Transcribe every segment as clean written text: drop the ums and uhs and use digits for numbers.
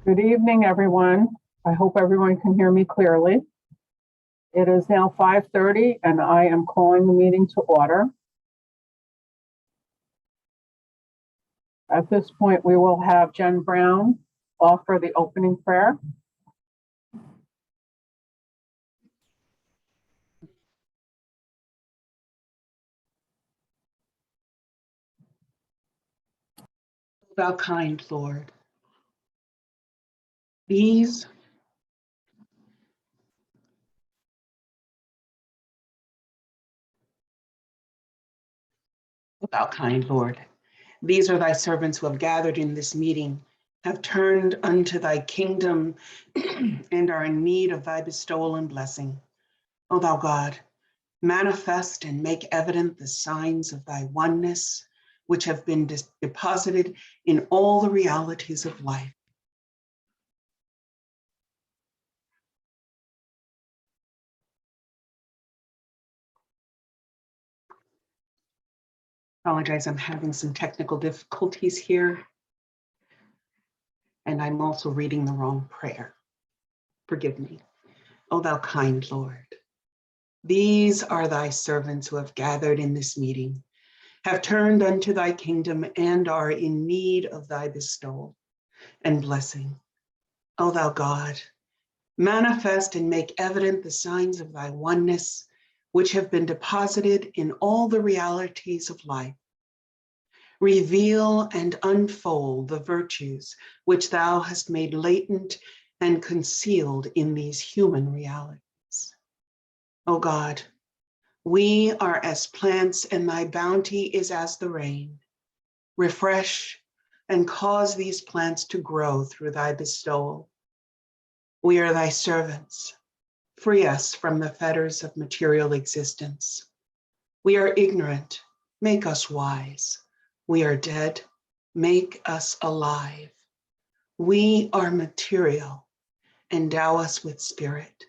Good evening, everyone. I hope everyone can hear me clearly. It is now 5:30 and I am calling the meeting to order. At this point, we will have Jen Brown offer the opening prayer. Thou kind Lord, these Thou kind Lord, these are thy servants who have gathered in this meeting, have turned unto thy kingdom and are in need of thy bestowal and blessing. O thou God, manifest and make evident the signs of thy oneness, which have been deposited in all the realities of life. Apologize, I'm having some technical difficulties here. And I'm also reading the wrong prayer. Forgive me. O thou kind Lord, these are thy servants who have gathered in this meeting, have turned unto thy kingdom and are in need of thy bestowal and blessing. O thou God, manifest and make evident the signs of thy oneness, which have been deposited in all the realities of life. Reveal and unfold the virtues which thou hast made latent and concealed in these human realities. O God, we are as plants and thy bounty is as the rain. Refresh and cause these plants to grow through thy bestowal. We are thy servants. Free us from the fetters of material existence. We are ignorant. Make us wise. We are dead. Make us alive. We are material. Endow us with spirit.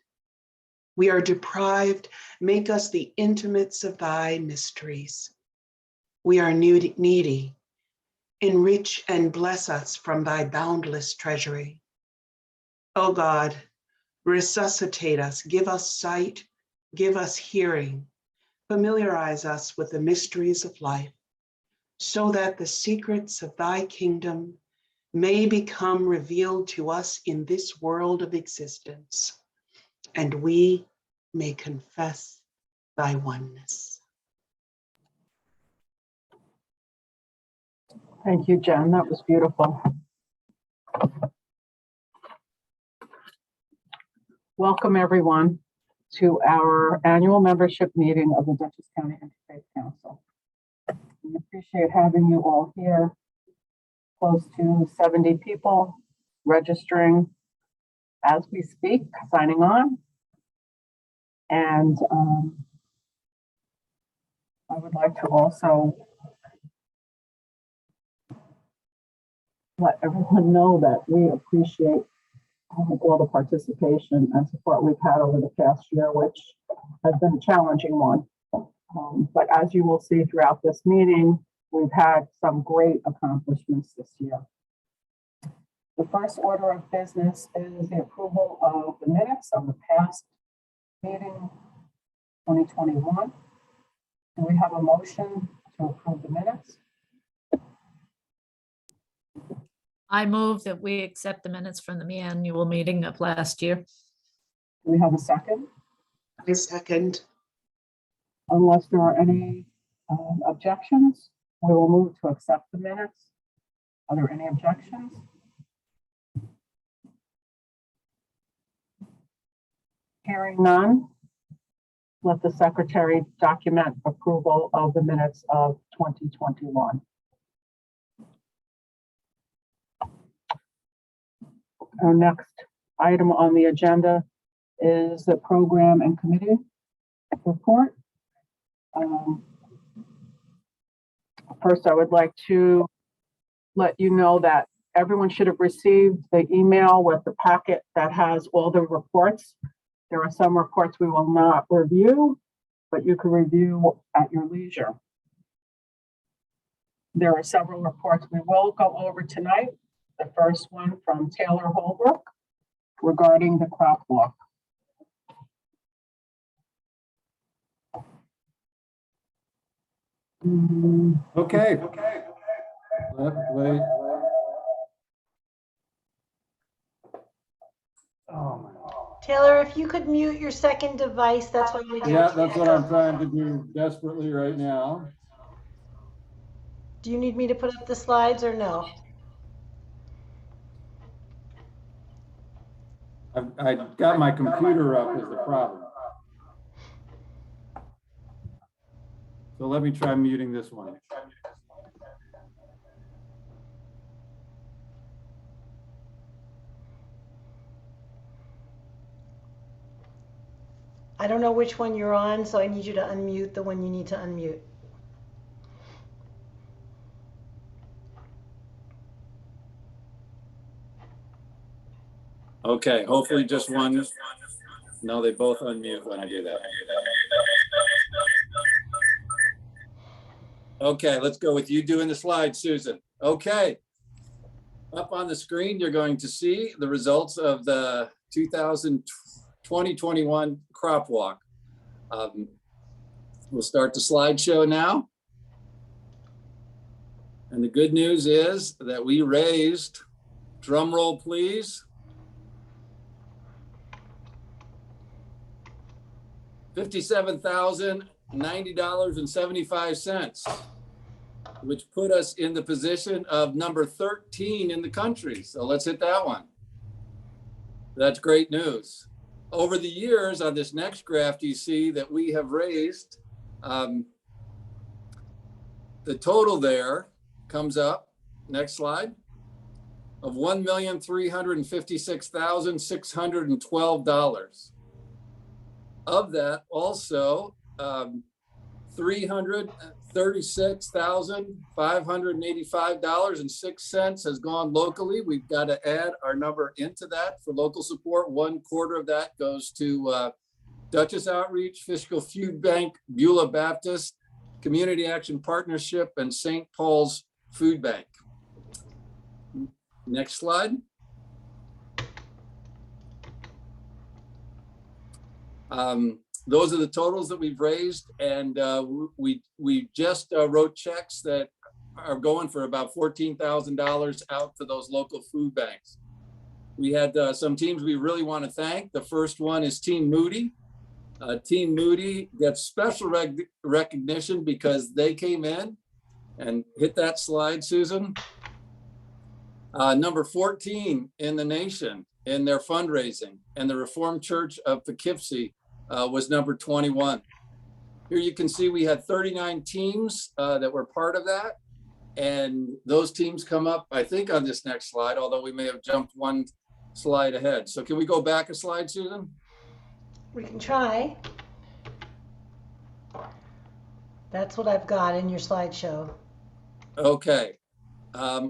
We are deprived. Make us the intimates of thy mysteries. We are needy. Enrich and bless us from thy boundless treasury. O God, resuscitate us, give us sight, give us hearing, familiarize us with the mysteries of life, so that the secrets of thy kingdom may become revealed to us in this world of existence, and we may confess thy oneness. Thank you, Jen. That was beautiful. Welcome, everyone, to our annual membership meeting of the Dutchess County Interfaith Council. We appreciate having you all here. Close to 70 people registering as we speak, signing on. And I would like to also let everyone know that we appreciate all the participation and support we've had over the past year, which has been a challenging one. But as you will see throughout this meeting, we've had some great accomplishments this year. The first order of business is the approval of the minutes of the past meeting 2021. Do we have a motion to approve the minutes? I move that we accept the minutes from the annual meeting of last year. Do we have a second? I second. Unless there are any objections, we will move to accept the minutes. Are there any objections? Hearing none, let the secretary document approval of the minutes of 2021. Our next item on the agenda is the program and committee report. First, I would like to let you know that everyone should have received the email with the packet that has all the reports. There are some reports we will not review, but you can review at your leisure. There are several reports we will go over tonight. The first one from Taylor Holbrook regarding the crop walk. Okay. Wait. Oh my. Taylor, if you could mute your second device, that's why we. Yeah, that's what I'm trying to do desperately right now. Do you need me to put up the slides or no? I got my computer up is the problem. So let me try muting this one. I don't know which one you're on, so I need you to unmute the one you need to unmute. Okay, hopefully just one. No, they both unmute when I do that. Okay, let's go with you doing the slide, Susan. Okay. Up on the screen, you're going to see the results of the 2020-21 crop walk. We'll start the slideshow now. And the good news is that we raised, drum roll please, $57,090.75, which put us in the position of number 13 in the country. So let's hit that one. That's great news. Over the years, on this next graph, you see that we have raised, the total there comes up, next slide, of $1,356,612. Of that, also $336,585.06 has gone locally. We've got to add our number into that for local support. 1/4 of that goes to Dutchess Outreach, Fishkill Food Bank, Beulah Baptist, Community Action Partnership, and St. Paul's Food Bank. Next slide. Those are the totals that we've raised, and we just wrote checks that are going for about $14,000 out to those local food banks. We had some teams we really want to thank. The first one is Team Moody. Team Moody gets special recognition because they came in and hit that slide, Susan. Number 14 in the nation in their fundraising, and the Reformed Church of Poughkeepsie was number 21. Here you can see we had 39 teams that were part of that. And those teams come up, I think, on this next slide, although we may have jumped one slide ahead. So can we go back a slide, Susan? We can try. That's what I've got in your slideshow. Okay.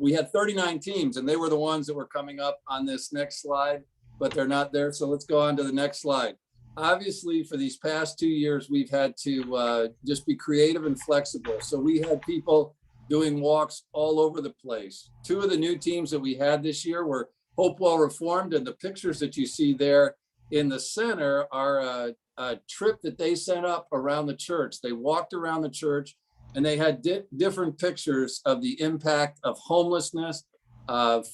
We had 39 teams, and they were the ones that were coming up on this next slide, but they're not there. So let's go on to the next slide. Obviously, for these past 2 years, we've had to just be creative and flexible. So we had people doing walks all over the place. 2 of the new teams that we had this year were Hopewell Reformed, and the pictures that you see there in the center are a trip that they set up around the church. They walked around the church, and they had different pictures of the impact of homelessness,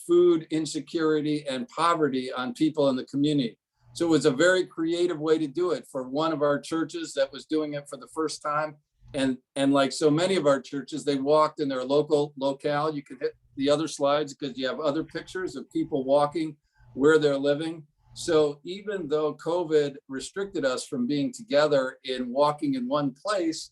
food insecurity, and poverty on people in the community. So it was a very creative way to do it for one of our churches that was doing it for the first time. And like so many of our churches, they walked in their locale. You can hit the other slides because you have other pictures of people walking where they're living. So even though COVID restricted us from being together in walking in one place,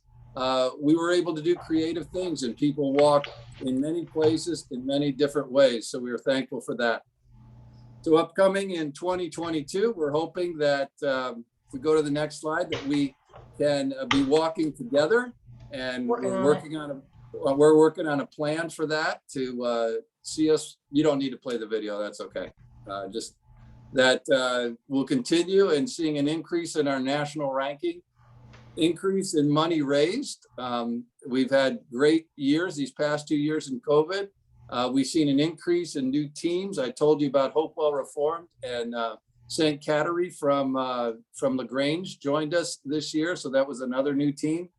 we were able to do creative things, and people walk in many places in many different ways. So we were thankful for that. So upcoming in 2022, we're hoping that if we go to the next slide, that we can be walking together, and we're working on a plan for that to see us. You don't need to play the video, that's okay. Just that we'll continue and seeing an increase in our national ranking, increase in money raised. We've had great years these past 2 years in COVID, We've seen an increase in new teams. I told you about Hopewell Reformed, and St. Cattery from LaGrange joined us this year. So that was another new team.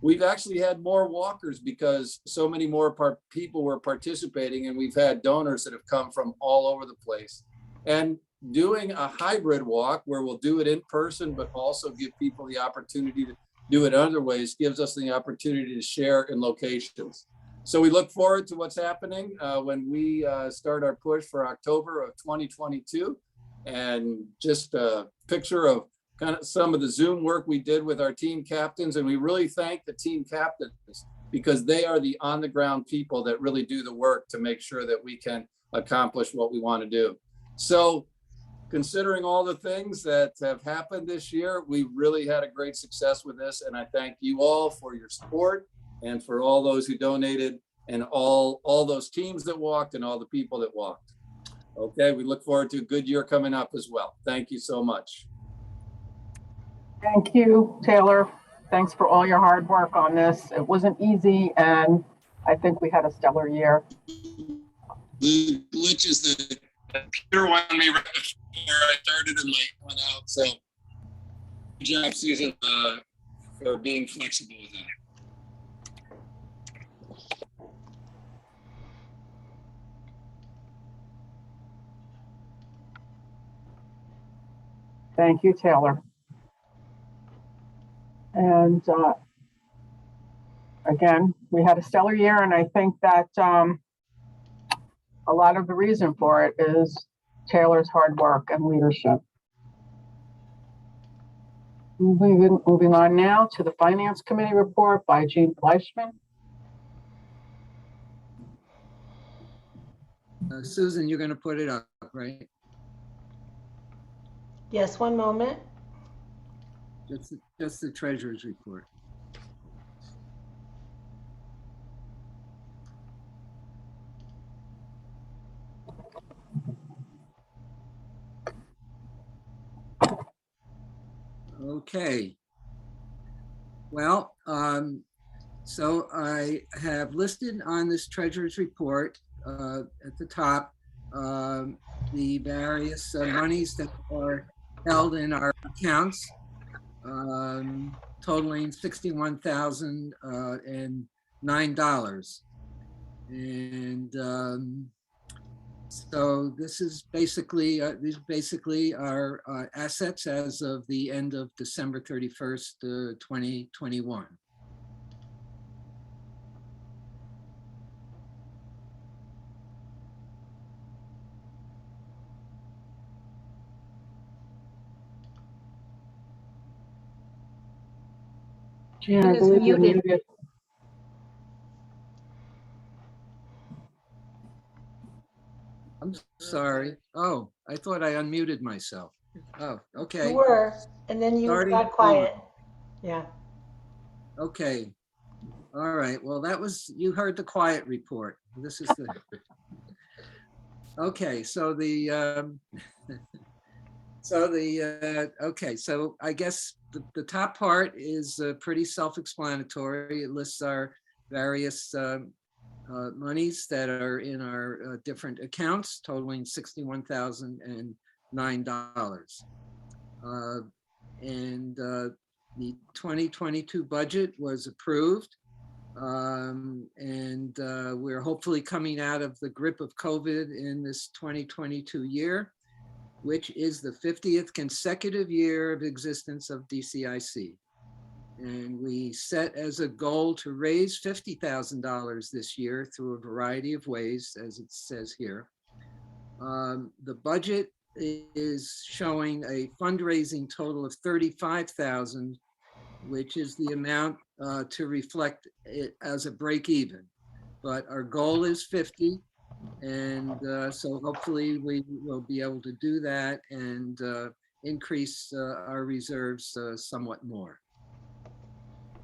We've actually had more walkers because so many more people were participating, and we've had donors that have come from all over the place. And doing a hybrid walk where we'll do it in person, but also give people the opportunity to do it other ways, gives us the opportunity to share in locations. So we look forward to what's happening when we start our push for October of 2022. And just a picture of kind of some of the Zoom work we did with our team captains. And we really thank the team captains because they are the on the ground people that really do the work to make sure that we can accomplish what we want to do. So considering all the things that have happened this year, we really had a great success with this. And I thank you all for your support and for all those who donated and all those teams that walked and all the people that walked. Okay, we look forward to a good year coming up as well. Thank you so much. Thank you, Taylor. Thanks for all your hard work on this. It wasn't easy, and I think we had a stellar year. The glitch is the computer wanted me right before I started and like went out. So good job, Susan, for being flexible with that. Thank you, Taylor. And again, we had a stellar year, and I think that a lot of the reason for it is Taylor's hard work and leadership. Moving on now to the Finance Committee report by Jean Fleischman. Susan, you're going to put it up, right? Yes, one moment. Just the treasurer's report. Okay. Well, so I have listed on this treasurer's report at the top the various monies that are held in our accounts, totaling $61,009. And so this is basically these basically are assets as of the end of December 31st, 2021. Jean, I Is believe you're muted. muted. I'm sorry. Oh, I thought I unmuted myself. Oh, okay. You were, and then you Starting got quiet. Yeah. Okay. All right. Well, that was, you heard the quiet report. This is the, okay. So the, okay. So I guess the top part is pretty self-explanatory. It lists our various monies that are in our different accounts totaling $61,009. And the 2022 budget was approved. And we're hopefully coming out of the grip of COVID in this 2022 year, which is the 50th consecutive year of existence of DCIC. And we set as a goal to raise $50,000 this year through a variety of ways, as it says here. The budget is showing a fundraising total of $35,000, which is the amount to reflect it as a break even. But our goal is 50. And so hopefully we will be able to do that and increase our reserves somewhat more.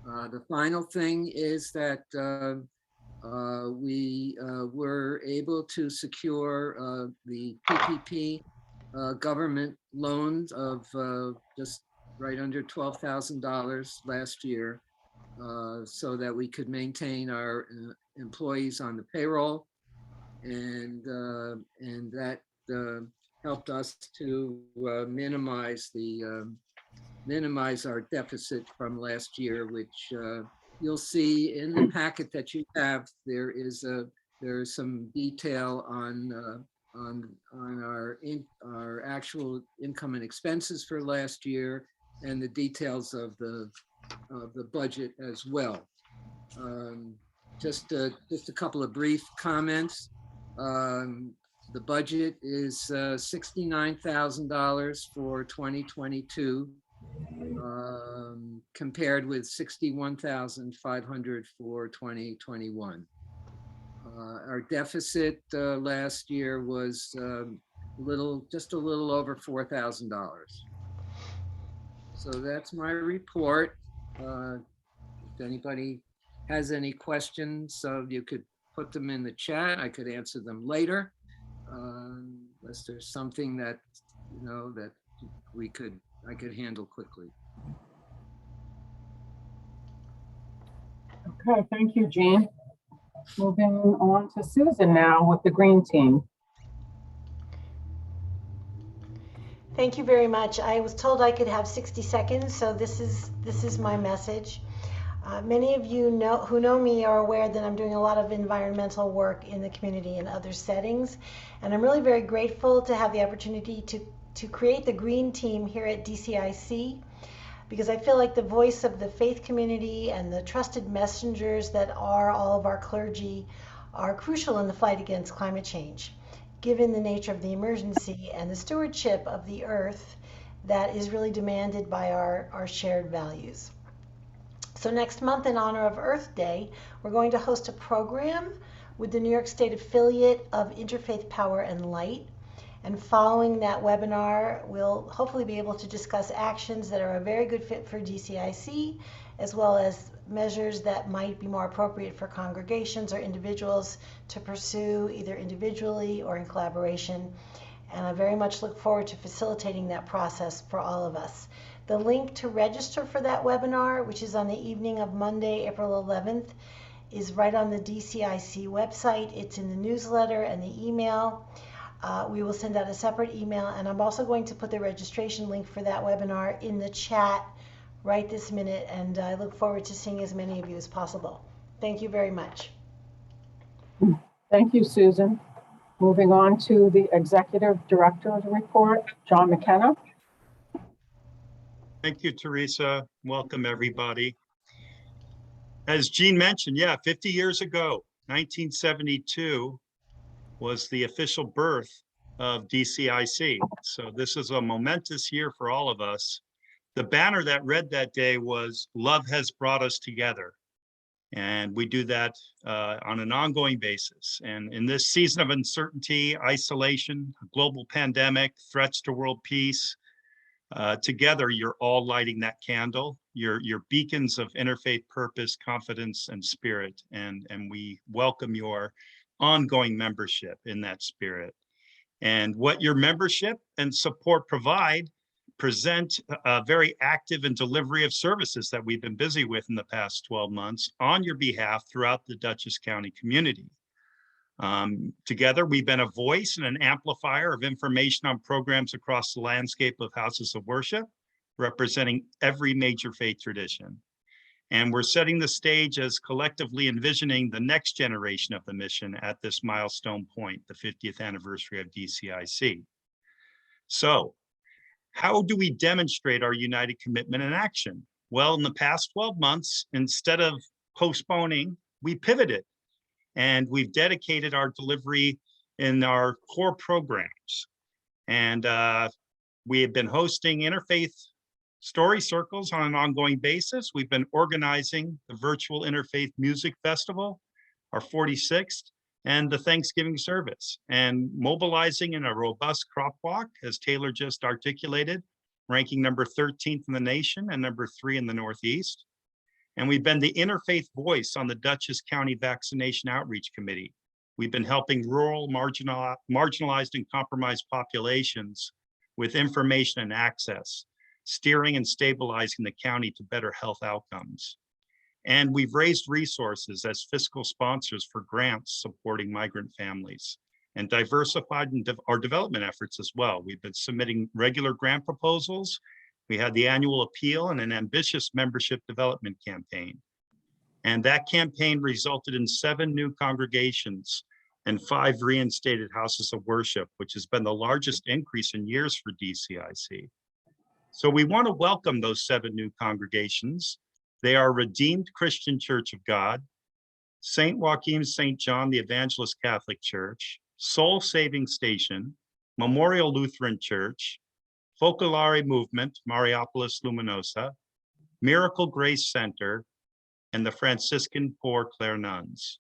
The final thing is that we were able to secure the PPP government loans of just right under $12,000 last year, so that we could maintain our employees on the payroll, and that helped us to minimize our deficit from last year, which you'll see in the packet that you have. There is some detail on our actual income and expenses for last year, and the details of the budget as well. Just a couple of brief comments. The budget is $69,000 for 2022, compared with $61,500 for 2021. Our deficit last year was just a little over $4,000. So that's my report. If anybody has any questions, you could put them in the chat. I could answer them later, unless there's something that that I could handle quickly. Okay, thank you, Jean. Moving on to Susan now with the Green Team. Thank you very much. I was told I could have 60 seconds, so this is my message. Many of you who know me are aware that I'm doing a lot of environmental work in the community in other settings, and I'm really very grateful to have the opportunity to create the Green Team here at DCIC, because I feel like the voice of the faith community and the trusted messengers that are all of our clergy are crucial in the fight against climate change, given the nature of the emergency and the stewardship of the earth that is really demanded by our shared values. So next month, in honor of Earth Day, we're going to host a program with the New York State affiliate of Interfaith Power and Light. And following that webinar, we'll hopefully be able to discuss actions that are a very good fit for DCIC, as well as measures that might be more appropriate for congregations or individuals to pursue either individually or in collaboration. And I very much look forward to facilitating that process for all of us. The link to register for that webinar, which is on the evening of Monday, April 11th, is right on the DCIC website. It's in the newsletter and the email. We will send out a separate email, and I'm also going to put the registration link for that webinar in the chat right this minute, and I look forward to seeing as many of you as possible. Thank you very much. Thank you, Susan. Moving on to the Executive Director's report, John McKenna. Thank you, Teresa. Welcome, everybody. As Jean mentioned, 50 years ago, 1972 was the official birth of DCIC. So this is a momentous year for all of us. The banner that read that day was "Love has brought us together." And we do that on an ongoing basis. And in this season of uncertainty, isolation, global pandemic, threats to world peace, together, you're all lighting that candle. You're beacons of interfaith purpose, confidence, and spirit. And we welcome your ongoing membership in that spirit. And what your membership and support present a very active in delivery of services that we've been busy with in the past 12 months on your behalf throughout the Dutchess County community. Together, we've been a voice and an amplifier of information on programs across the landscape of houses of worship, representing every major faith tradition. And we're setting the stage as collectively envisioning the next generation of the mission at this milestone point, the 50th anniversary of DCIC. So, how do we demonstrate our united commitment and action? Well, in the past 12 months, instead of postponing, we pivoted. And we've dedicated our delivery in our core programs. And we have been hosting interfaith story circles on an ongoing basis. We've been organizing the virtual Interfaith Music Festival, our 46th, and the Thanksgiving service, and mobilizing in a robust crop walk, as Taylor just articulated, ranking number 13th in the nation and number 3 in the Northeast. And we've been the interfaith voice on the Dutchess County Vaccination Outreach Committee. We've been helping rural, marginalized, and compromised populations with information and access, steering and stabilizing the county to better health outcomes. And we've raised resources as fiscal sponsors for grants supporting migrant families and diversified our development efforts as well. We've been submitting regular grant proposals. We had the annual appeal and an ambitious membership development campaign. And that campaign resulted in 7 new congregations and 5 reinstated houses of worship, which has been the largest increase in years for DCIC. So we want to welcome those 7 new congregations. They are Redeemed Christian Church of God, St. Joachim St. John the Evangelist Catholic Church, Soul Saving Station, Memorial Lutheran Church, Focolare Movement, Mariapolis Luminosa, Miracle Grace Center, and the Franciscan Poor Clare Nuns.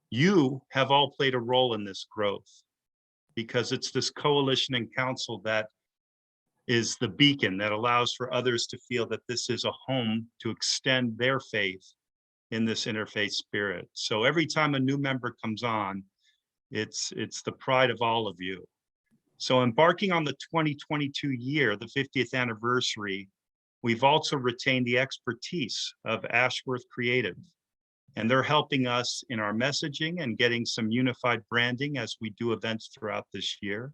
You have all played a role in this growth because it's this coalition and council that is the beacon that allows for others to feel that this is a home to extend their faith in this interfaith spirit. So every time a new member comes on, it's the pride of all of you. So embarking on the 2022 year, the 50th anniversary, we've also retained the expertise of Ashworth Creative, and they're helping us in our messaging and getting some unified branding as we do events throughout this year.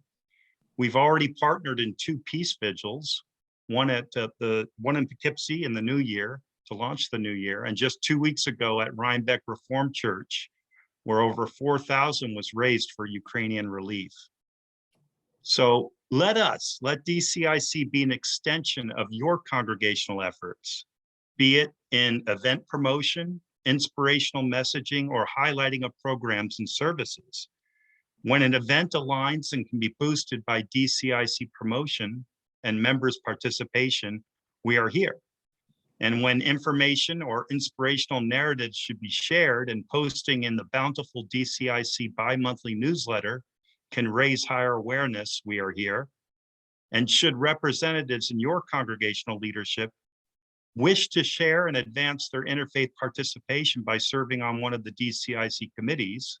We've already partnered in 2 peace vigils, one in Poughkeepsie in the new year to launch the new year, and just 2 weeks ago at Rhinebeck Reformed Church, where over 4,000 was raised for Ukrainian relief. So let DCIC be an extension of your congregational efforts, be it in event promotion, inspirational messaging, or highlighting of programs and services. When an event aligns and can be boosted by DCIC promotion and members' participation, we are here. And when information or inspirational narratives should be shared and posting in the bountiful DCIC bi-monthly newsletter can raise higher awareness, we are here. And should representatives in your congregational leadership wish to share and advance their interfaith participation by serving on one of the DCIC committees,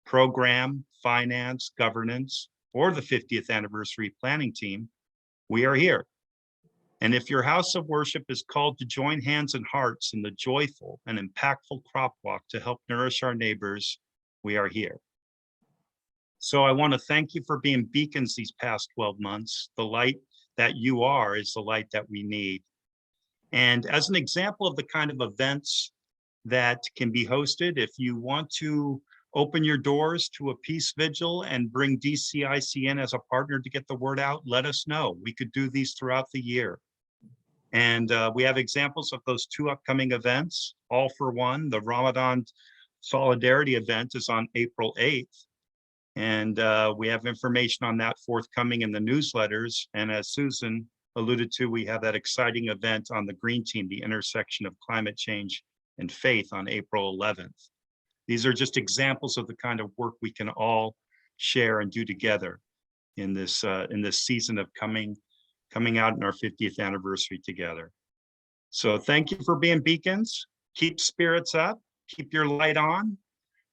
program, finance, governance, or the 50th anniversary planning team, we are here. And if your house of worship is called to join hands and hearts in the joyful and impactful crop walk to help nourish our neighbors, we are here. So I want to thank you for being beacons these past 12 months. The light that you are is the light that we need. And as an example of the kind of events that can be hosted, if you want to open your doors to a peace vigil and bring DCIC in as a partner to get the word out, let us know. We could do these throughout the year. And we have examples of those 2 upcoming events. All for One, the Ramadan Solidarity event, is on April 8th. And we have information on that forthcoming in the newsletters. And as Susan alluded to, we have that exciting event on the Green Team, the intersection of climate change and faith, on April 11th. These are just examples of the kind of work we can all share and do together in this season of coming out in our 50th anniversary together. So thank you for being beacons. Keep spirits up, keep your light on,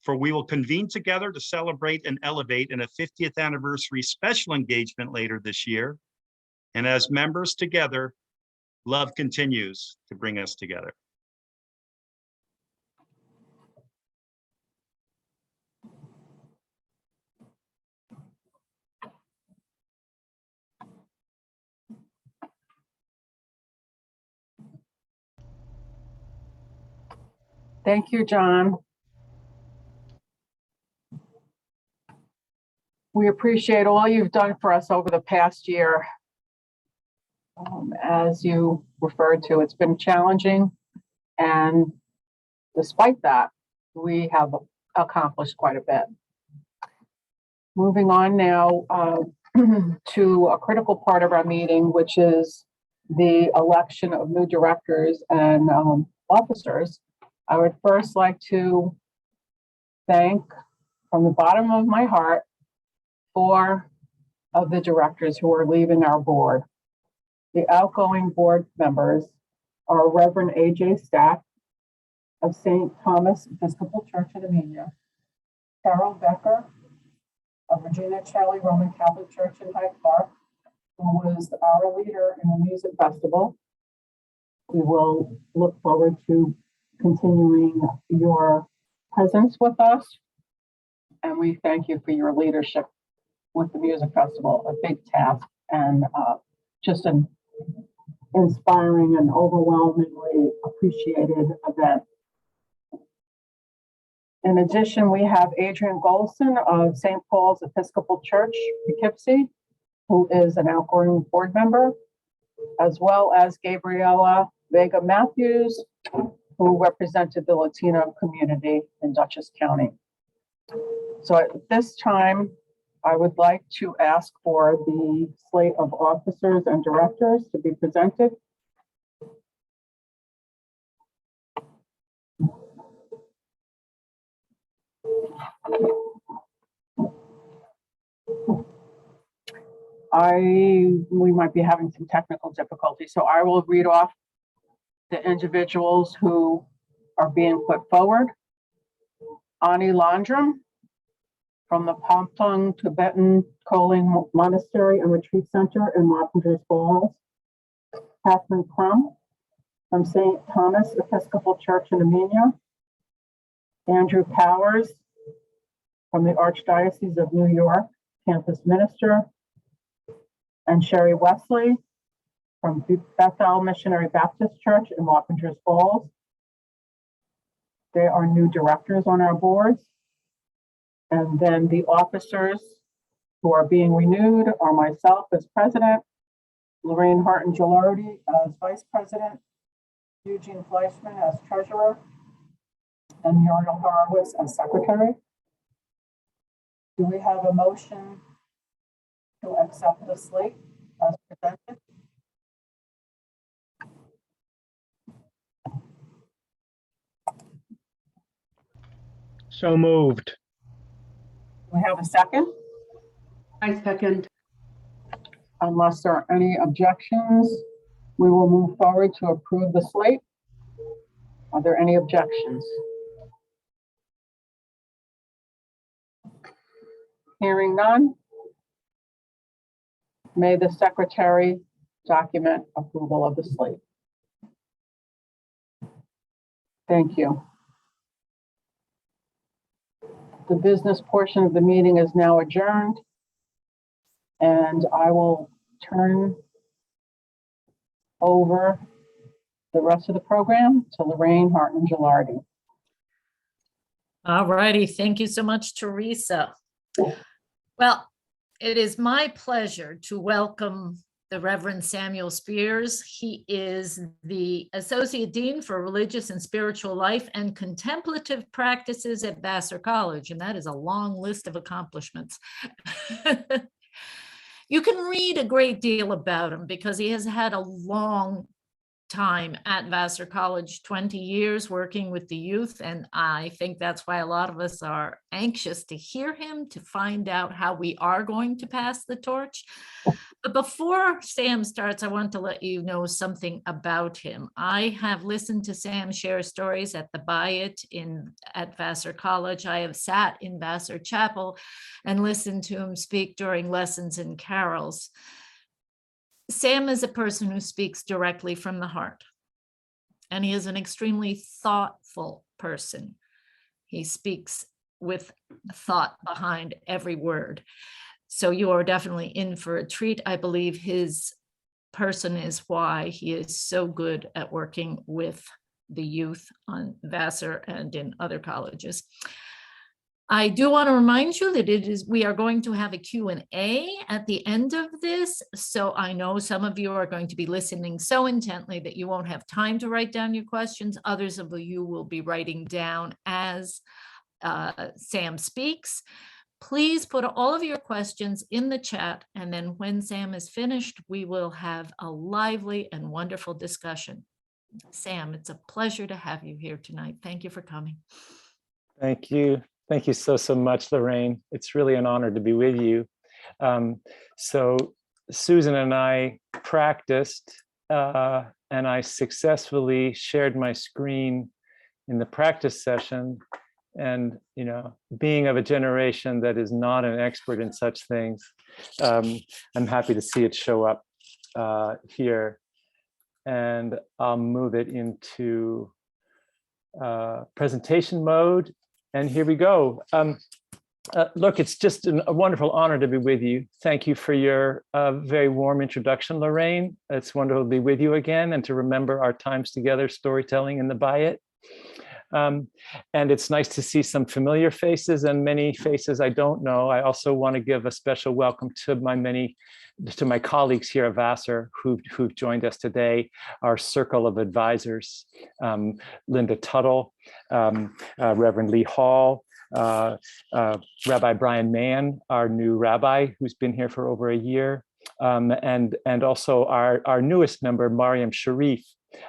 for we will convene together to celebrate and elevate in a 50th anniversary special engagement later this year. And as members together, love continues to bring us together. Thank you, John. We appreciate all you've done for us over the past year. As you referred to, it's been challenging, and despite that, we have accomplished quite a bit. Moving on now to a critical part of our meeting, which is the election of new directors and officers. I would first like to thank, from the bottom of my heart, 4 of the directors who are leaving our board. The outgoing board members are Reverend A.J. Stack of St. Thomas Episcopal Church in Armenia, Carol Becker of Regina Coeli Roman Catholic Church in Hyde Park, who was our leader in the music festival, We will look forward to continuing your presence with us. And we thank you for your leadership with the music festival, a big task and just an inspiring and overwhelmingly appreciated event. In addition, we have Adrian Golson of St. Paul's Episcopal Church, Poughkeepsie, who is an outgoing board member, as well as Gabriela Vega Matthews, who represented the Latino community in Dutchess County. So at this time, I would like to ask for the slate of officers and directors to be presented. We might be having some technical difficulties, so I will read off the individuals who are being put forward. Ani Landrum from the Pamptung Tibetan Koling Monastery and Retreat Center in Wappingers Falls. Catherine Crum from St. Thomas Episcopal Church in Armenia. Andrew Powers from the Archdiocese of New York, campus minister. And Sherry Wesley from Bethel Missionary Baptist Church in Wappingers Falls. They are new directors on our boards. And then the officers who are being renewed are myself as president, Lorraine Harton-Gilardi as vice president, Eugene Fleischman as treasurer, and Muriel Horowitz as secretary. Do we have a motion to accept the slate as presented? So moved. We have a second? I second. Unless there are any objections, we will move forward to approve the slate. Are there any objections? Hearing none. May the secretary document approval of the slate. Thank you. The business portion of the meeting is now adjourned, and I will turn over the rest of the program to Lorraine Harton-Gilardi. All righty. Thank you so much, Teresa. Well, it is my pleasure to welcome the Reverend Samuel Spears. He is the Associate Dean for Religious and Spiritual Life and Contemplative Practices at Vassar College, and that is a long list of accomplishments. You can read a great deal about him because he has had a long time at Vassar College, 20 years working with the youth. And I think that's why a lot of us are anxious to hear him, to find out how we are going to pass the torch. But before Sam starts, I want to let you know something about him. I have listened to Sam share stories at the Bayit at Vassar College. I have sat in Vassar Chapel and listened to him speak during lessons and carols. Sam is a person who speaks directly from the heart, and he is an extremely thoughtful person. He speaks with thought behind every word. So you are definitely in for a treat. I believe his person is why he is so good at working with the youth on Vassar and in other colleges. I do want to remind you that we are going to have a Q&A at the end of this. So I know some of you are going to be listening so intently that you won't have time to write down your questions. Others of you will be writing down as Sam speaks. Please put all of your questions in the chat, and then when Sam is finished, we will have a lively and wonderful discussion. Sam, it's a pleasure to have you here tonight. Thank you for coming. Thank you. Thank you so much, Lorraine. It's really an honor to be with you. So Susan and I practiced, and I successfully shared my screen in the practice session. And, you know, being of a generation that is not an expert in such things, I'm happy to see it show up here. and I'll move it into presentation mode. And here we go. Look, it's just a wonderful honor to be with you. Thank you for your very warm introduction, Lorraine. It's wonderful to be with you again and to remember our times together, storytelling in the Bayit. And it's nice to see some familiar faces and many faces I don't know. I also want to give a special welcome to my colleagues here at Vassar who've joined us today, our circle of advisors, Linda Tuttle, Reverend Lee Hall, Rabbi Brian Mann, our new rabbi who's been here for over a year, and also our newest member, Mariam Sharif,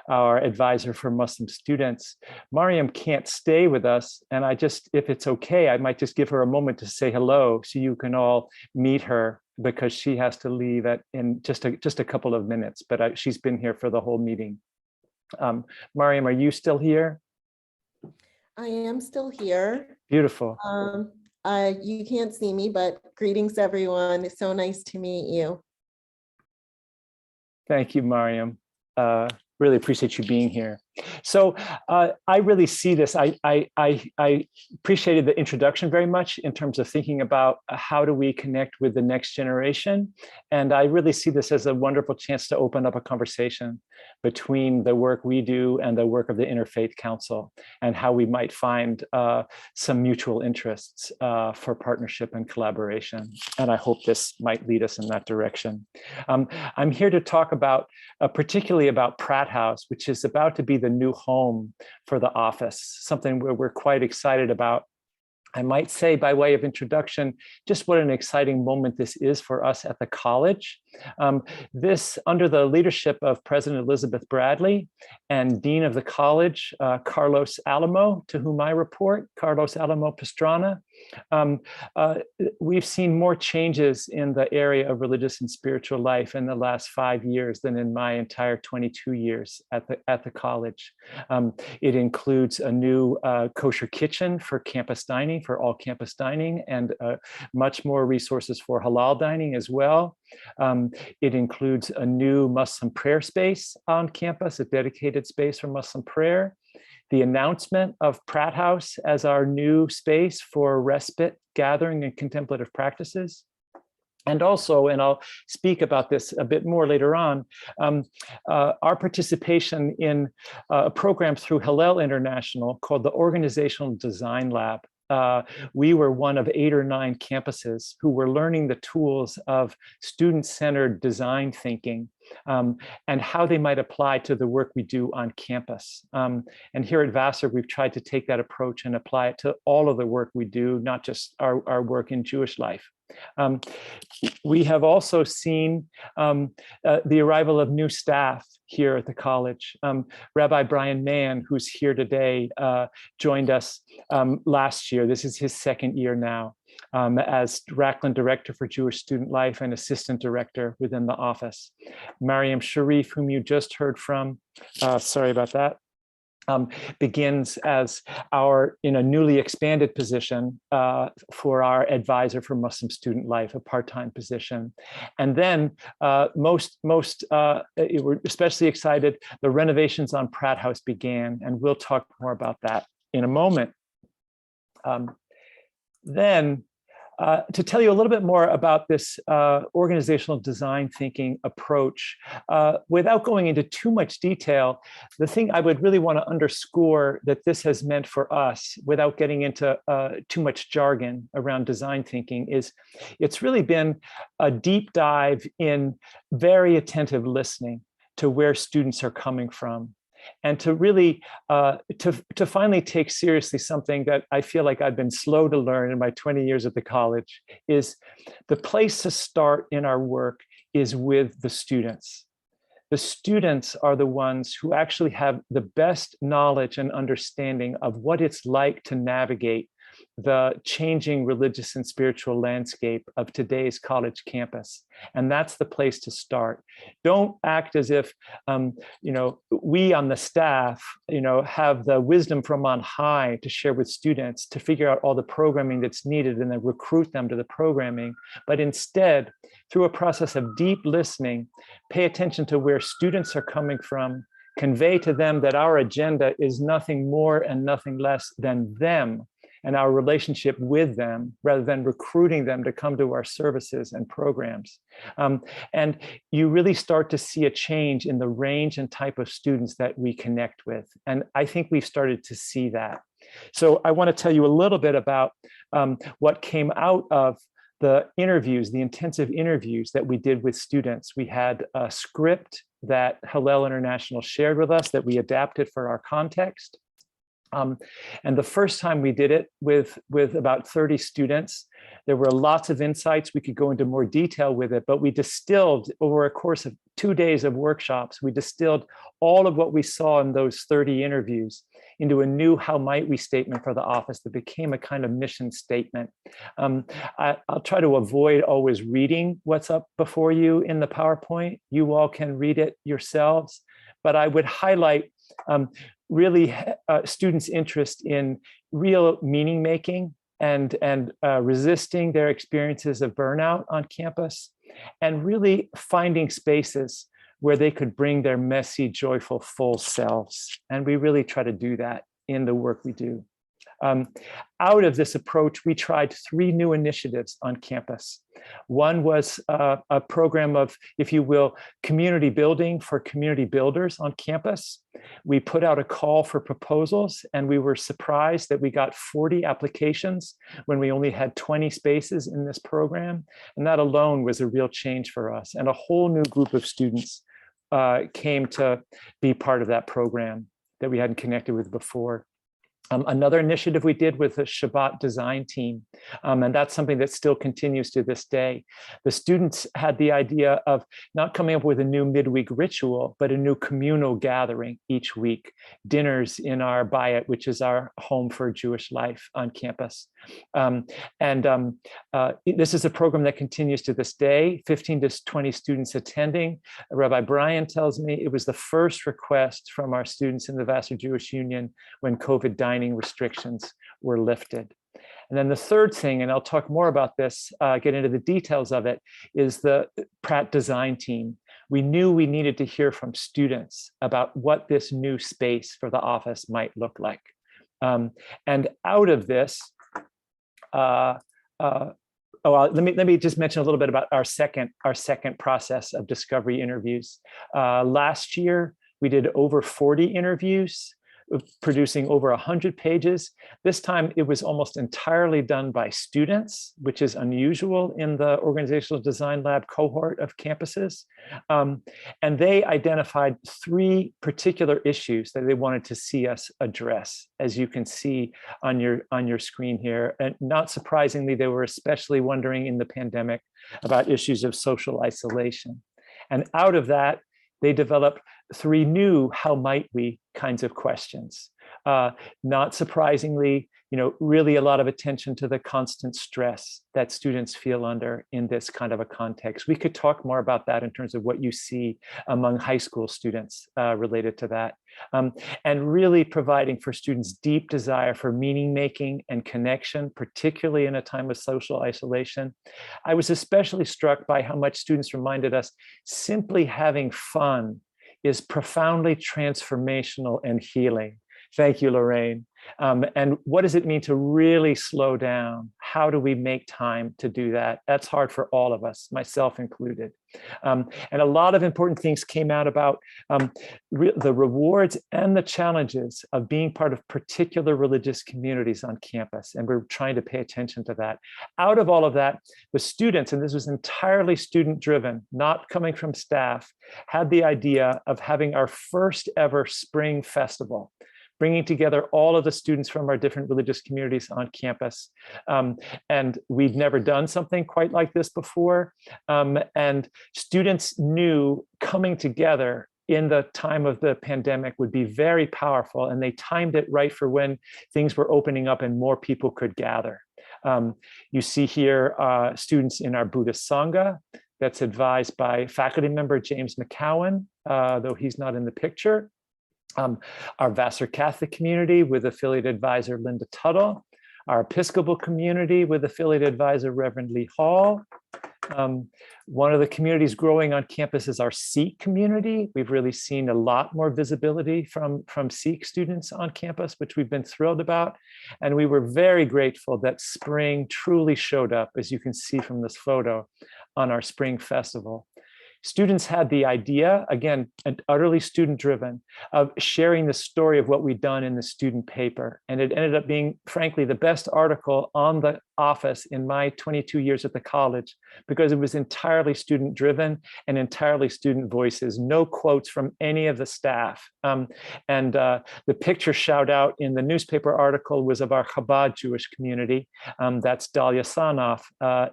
our advisor for Muslim students. Mariam can't stay with us, and if it's okay, I might just give her a moment to say hello so you can all meet her, because she has to leave in just a couple of minutes, but she's been here for the whole meeting. Mariam, are you still here? I am still here. Beautiful. You can't see me, but greetings, everyone. It's so nice to meet you. Thank you, Mariam. Really appreciate you being here. So I really see this. I appreciated the introduction very much in terms of thinking about how do we connect with the next generation. And I really see this as a wonderful chance to open up a conversation between the work we do and the work of the Interfaith Council, and how we might find some mutual interests for partnership and collaboration. And I hope this might lead us in that direction. I'm here to talk about, particularly about Pratt House, which is about to be the new home for the office, something where we're quite excited about. I might say, by way of introduction, just what an exciting moment this is for us at the college. This, under the leadership of President Elizabeth Bradley and Dean of the college, Carlos Alamo, to whom I report, Carlos Alamo Pastrana, we've seen more changes in the area of religious and spiritual life in the last 5 years than in my entire 22 years at the college. It includes a new kosher kitchen for campus dining, for all campus dining, and much more resources for halal dining as well. It includes a new Muslim prayer space on campus, a dedicated space for Muslim prayer. The announcement of Pratt House as our new space for respite, gathering, and contemplative practices. And also, and I'll speak about this a bit more later on, our participation in a program through Hillel International called the Organizational Design Lab. We were one of 8 or 9 campuses who were learning the tools of student-centered design thinking, and how they might apply to the work we do on campus. And here at Vassar, we've tried to take that approach and apply it to all of the work we do, not just our work in Jewish life. We have also seen the arrival of new staff here at the college. Rabbi Brian Mann, who's here today, joined us last year. This is his 2nd year now as Racklin Director for Jewish Student Life and Assistant Director within the office. Mariam Sharif, whom you just heard from, sorry about that, begins as in a newly expanded position for our advisor for Muslim student life, a part-time position. And then we're especially excited, the renovations on Pratt House began, and we'll talk more about that in a moment. To tell you a little bit more about this organizational design thinking approach, without going into too much detail, the thing I would really want to underscore that this has meant for us, without getting into too much jargon around design thinking, is it's really been a deep dive in very attentive listening to where students are coming from. And to really, to finally take seriously something that I feel like I've been slow to learn in my 20 years at the college, is the place to start in our work is with the students. The students are the ones who actually have the best knowledge and understanding of what it's like to navigate the changing religious and spiritual landscape of today's college campus. And that's the place to start. Don't act as if, we on the staff, have the wisdom from on high to share with students to figure out all the programming that's needed and then recruit them to the programming. But instead, through a process of deep listening, pay attention to where students are coming from, convey to them that our agenda is nothing more and nothing less than them and our relationship with them, rather than recruiting them to come to our services and programs. And you really start to see a change in the range and type of students that we connect with. And I think we've started to see that. So I want to tell you a little bit about what came out of the interviews, the intensive interviews that we did with students. We had a script that Hillel International shared with us that we adapted for our context. And the first time we did it with about 30 students, there were lots of insights. We could go into more detail with it, but we distilled over a course of 2 days of workshops, we distilled all of what we saw in those 30 interviews into a new how might we statement for the office that became a kind of mission statement. I'll try to avoid always reading what's up before you in the PowerPoint. You all can read it yourselves, but I would highlight really students' interest in real meaning making and resisting their experiences of burnout on campus, and really finding spaces where they could bring their messy, joyful, full selves. And we really try to do that in the work we do. Out of this approach, we tried 3 new initiatives on campus. One was a program of, if you will, community building for community builders on campus. We put out a call for proposals, and we were surprised that we got 40 applications when we only had 20 spaces in this program. And that alone was a real change for us. And a whole new group of students came to be part of that program that we hadn't connected with before. Another initiative we did with the Shabbat design team, and that's something that still continues to this day. The students had the idea of not coming up with a new midweek ritual, but a new communal gathering each week, dinners in our Bayit, which is our home for Jewish life on campus. This is a program that continues to this day, 15 to 20 students attending. Rabbi Brian tells me it was the first request from our students in the Vassar Jewish Union when COVID dining restrictions were lifted. And then the third thing, and I'll talk more about this, get into the details of it, is the Pratt design team. We knew we needed to hear from students about what this new space for the office might look like. And out of this, let me just mention a little bit about our second process of discovery interviews. Last year, we did over 40 interviews, producing over 100 pages. This time it was almost entirely done by students, which is unusual in the Organizational Design Lab cohort of campuses. And they identified 3 particular issues that they wanted to see us address, as you can see on your screen here. And not surprisingly, they were especially wondering in the pandemic about issues of social isolation. And out of that, they developed 3 new how might we kinds of questions. Not surprisingly, really a lot of attention to the constant stress that students feel under in this kind of a context. We could talk more about that in terms of what you see among high school students related to that. And really providing for students deep desire for meaning making and connection, particularly in a time of social isolation. I was especially struck by how much students reminded us simply having fun is profoundly transformational and healing. Thank you, Lorraine. And what does it mean to really slow down? How do we make time to do that? That's hard for all of us, myself included. And a lot of important things came out about the rewards and the challenges of being part of particular religious communities on campus. And we're trying to pay attention to that. Out of all of that, the students, and this was entirely student driven, not coming from staff, had the idea of having our first ever spring festival, bringing together all of the students from our different religious communities on campus. And we'd never done something quite like this before. And students knew coming together in the time of the pandemic would be very powerful, and they timed it right for when things were opening up and more people could gather. You see here students in our Buddhist Sangha that's advised by faculty member James McCowan, though he's not in the picture. Our Vassar Catholic community with affiliate advisor Linda Tuttle, our Episcopal community with affiliate advisor Reverend Lee Hall. One of the communities growing on campus is our Sikh community. We've really seen a lot more visibility from Sikh students on campus, which we've been thrilled about. And we were very grateful that spring truly showed up, as you can see from this photo, on our spring festival. Students had the idea, again, and utterly student-driven, of sharing the story of what we'd done in the student paper. And it ended up being, frankly, the best article on the office in my 22 years at the college, because it was entirely student-driven and entirely student voices, no quotes from any of the staff. The picture shout out in the newspaper article was of our Chabad Jewish community. That's Dalia Sanoff,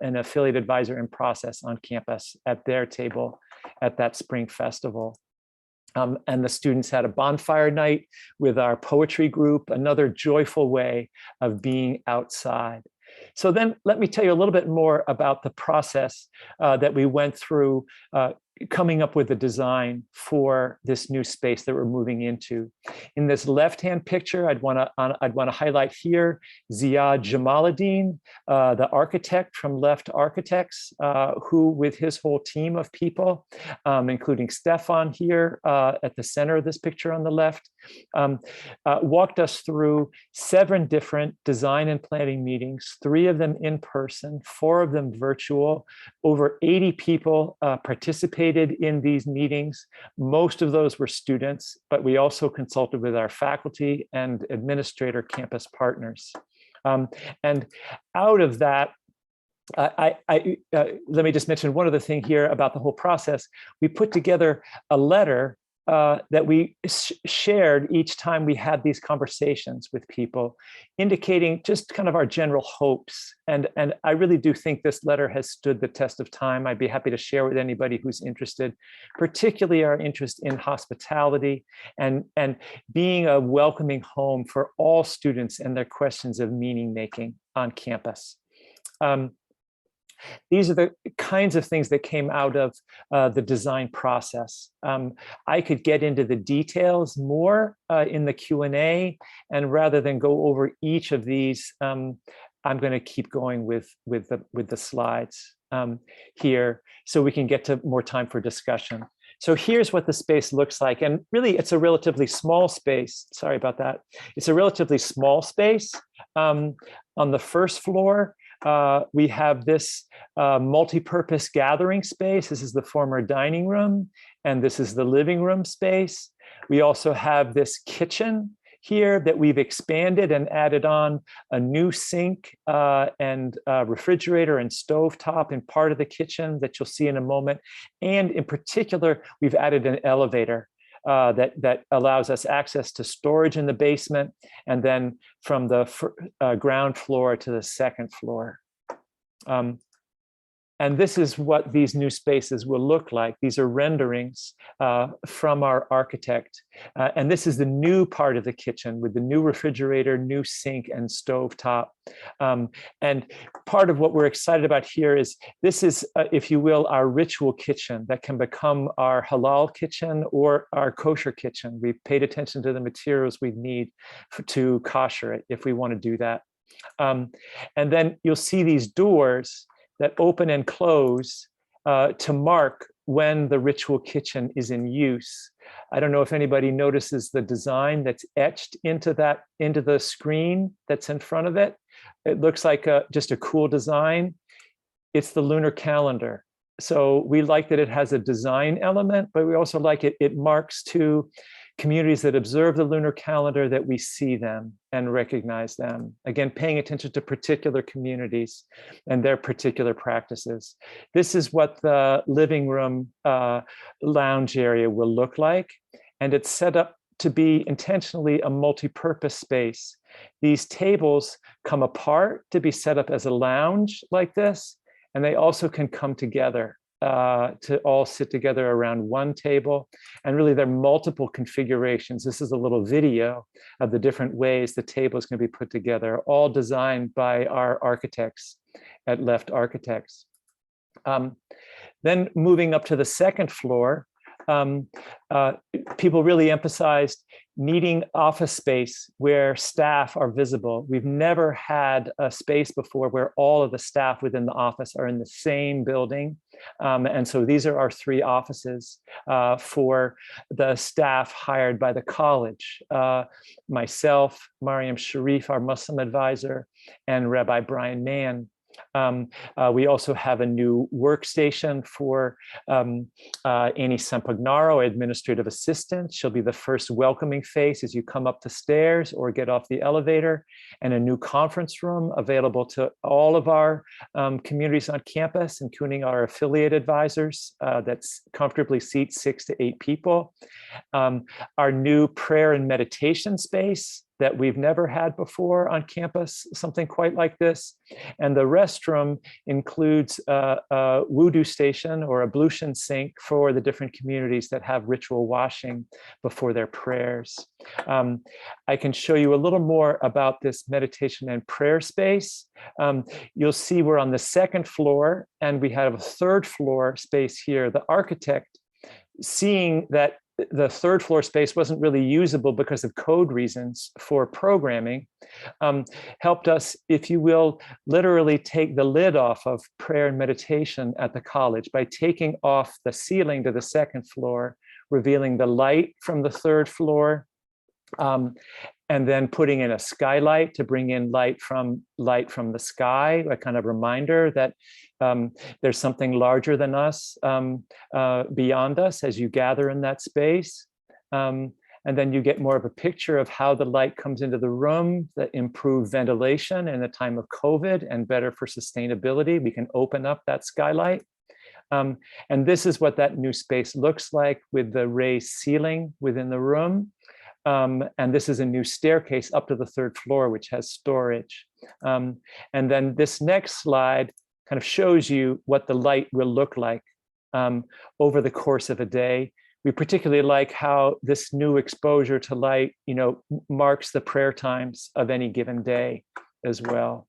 an affiliate advisor in process on campus at their table at that spring festival. And the students had a bonfire night with our poetry group, another joyful way of being outside. So then let me tell you a little bit more about the process that we went through coming up with the design for this new space that we're moving into. In this left-hand picture, I'd want to highlight here Ziad Jamaluddin, the architect from Left Architects, who with his whole team of people, including Stefan here at the center of this picture on the left, walked us through 7 different design and planning meetings, 3 of them in person, 4 of them virtual. Over 80 people participated in these meetings. Most of those were students, but we also consulted with our faculty and administrator campus partners. And out of that, let me just mention one other thing here about the whole process. We put together a letter that we shared each time we had these conversations with people, indicating just kind of our general hopes. And I really do think this letter has stood the test of time. I'd be happy to share with anybody who's interested, particularly our interest in hospitality and being a welcoming home for all students and their questions of meaning making on campus. These are the kinds of things that came out of the design process. I could get into the details more in the Q&A, and rather than go over each of these, I'm going to keep going with the slides here so we can get to more time for discussion. So here's what the space looks like. And really, it's a relatively small space. Sorry about that. It's a relatively small space. On the first floor, we have this multi-purpose gathering space. This is the former dining room, and this is the living room space. We also have this kitchen here that we've expanded and added on a new sink and refrigerator and stovetop in part of the kitchen that you'll see in a moment. And in particular, we've added an elevator that allows us access to storage in the basement, and then from the ground floor to the second floor. And this is what these new spaces will look like. These are renderings from our architect. And this is the new part of the kitchen with the new refrigerator, new sink, and stovetop. And part of what we're excited about here is this is, if you will, our ritual kitchen that can become our halal kitchen or our kosher kitchen. We've paid attention to the materials we need to kosher it if we want to do that. And then you'll see these doors that open and close to mark when the ritual kitchen is in use. I don't know if anybody notices the design that's etched into the screen that's in front of it. It looks like just a cool design. It's the lunar calendar. So we like that it has a design element, but we also like it marks to communities that observe the lunar calendar that we see them and recognize them. Again, paying attention to particular communities and their particular practices. This is what the living room lounge area will look like. And it's set up to be intentionally a multi-purpose space. These tables come apart to be set up as a lounge like this, and they also can come together to all sit together around one table. And really there are multiple configurations. This is a little video of the different ways the table is going to be put together, all designed by our architects at Left Architects. Then moving up to the second floor, people really emphasized needing office space where staff are visible. We've never had a space before where all of the staff within the office are in the same building. And so these are our 3 offices for the staff hired by the college. Myself, Mariam Sharif, our Muslim advisor, and Rabbi Brian Mann. We also have a new workstation for Annie Sampagnaro, administrative assistant. She'll be the first welcoming face as you come up the stairs or get off the elevator, and a new conference room available to all of our communities on campus, including our affiliate advisors that comfortably seat 6 to 8 people. Our new prayer and meditation space that we've never had before on campus, something quite like this. And the restroom includes a wudu station or ablution sink for the different communities that have ritual washing before their prayers. I can show you a little more about this meditation and prayer space. You'll see we're on the 2nd floor and we have a 3rd floor space here. The architect, seeing that the 3rd floor space wasn't really usable because of code reasons for programming, helped us, if you will, literally take the lid off of prayer and meditation at the college by taking off the ceiling to the 2nd floor, revealing the light from the 3rd floor, and then putting in a skylight to bring in light from the sky, a kind of reminder that there's something larger than us beyond us as you gather in that space. And then you get more of a picture of how the light comes into the room, that improved ventilation in the time of COVID and better for sustainability. We can open up that skylight. And this is what that new space looks like with the raised ceiling within the room. And this is a new staircase up to the 3rd floor, which has storage. And then this next slide kind of shows you what the light will look like over the course of a day. We particularly like how this new exposure to light, marks the prayer times of any given day as well.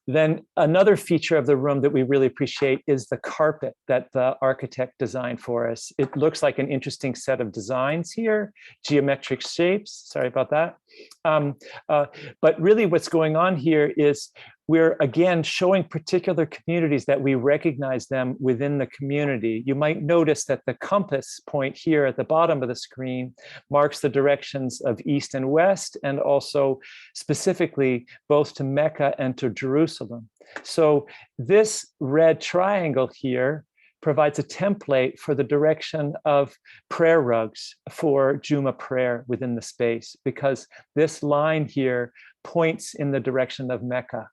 Then another feature of the room that we really appreciate is the carpet that the architect designed for us. It looks like an interesting set of designs here, geometric shapes, sorry about that. But really what's going on here is we're again showing particular communities that we recognize them within the community. You might notice that the compass point here at the bottom of the screen marks the directions of east and west, and also specifically both to Mecca and to Jerusalem. So this red triangle here provides a template for the direction of prayer rugs for Juma prayer within the space, because this line here points in the direction of Mecca.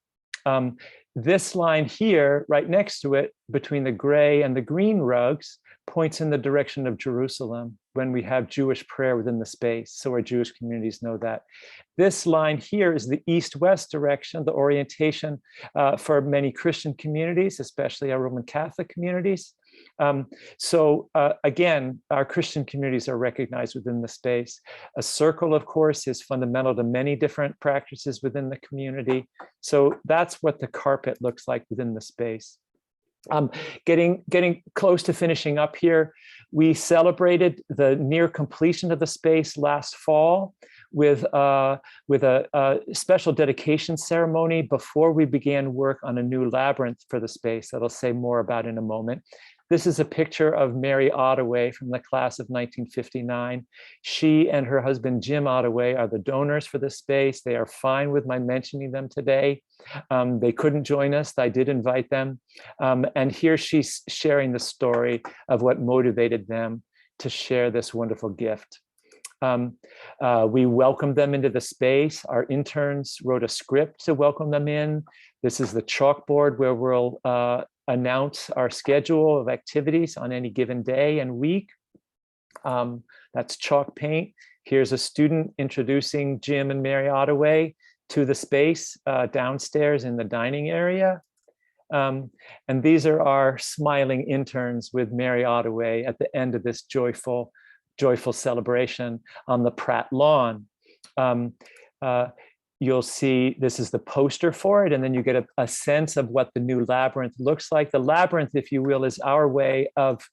This line here, right next to it, between the gray and the green rugs, points in the direction of Jerusalem when we have Jewish prayer within the space, so our Jewish communities know that. This line here is the east-west direction, the orientation for many Christian communities, especially our Roman Catholic communities. Again, our Christian communities are recognized within the space. A circle, of course, is fundamental to many different practices within the community. So that's what the carpet looks like within the space. Getting close to finishing up here, we celebrated the near completion of the space last fall with a special dedication ceremony before we began work on a new labyrinth for the space that I'll say more about in a moment. This is a picture of Mary Ottaway from the class of 1959. She and her husband, Jim Ottaway, are the donors for this space. They are fine with my mentioning them today. They couldn't join us. I did invite them. And here she's sharing the story of what motivated them to share this wonderful gift. We welcomed them into the space. Our interns wrote a script to welcome them in. This is the chalkboard where we'll announce our schedule of activities on any given day and week. That's chalk paint. Here's a student introducing Jim and Mary Ottaway to the space downstairs in the dining area. And these are our smiling interns with Mary Ottaway at the end of this joyful celebration on the Pratt lawn. You'll see this is the poster for it, and then you get a sense of what the new labyrinth looks like. The labyrinth, if you will, is our way of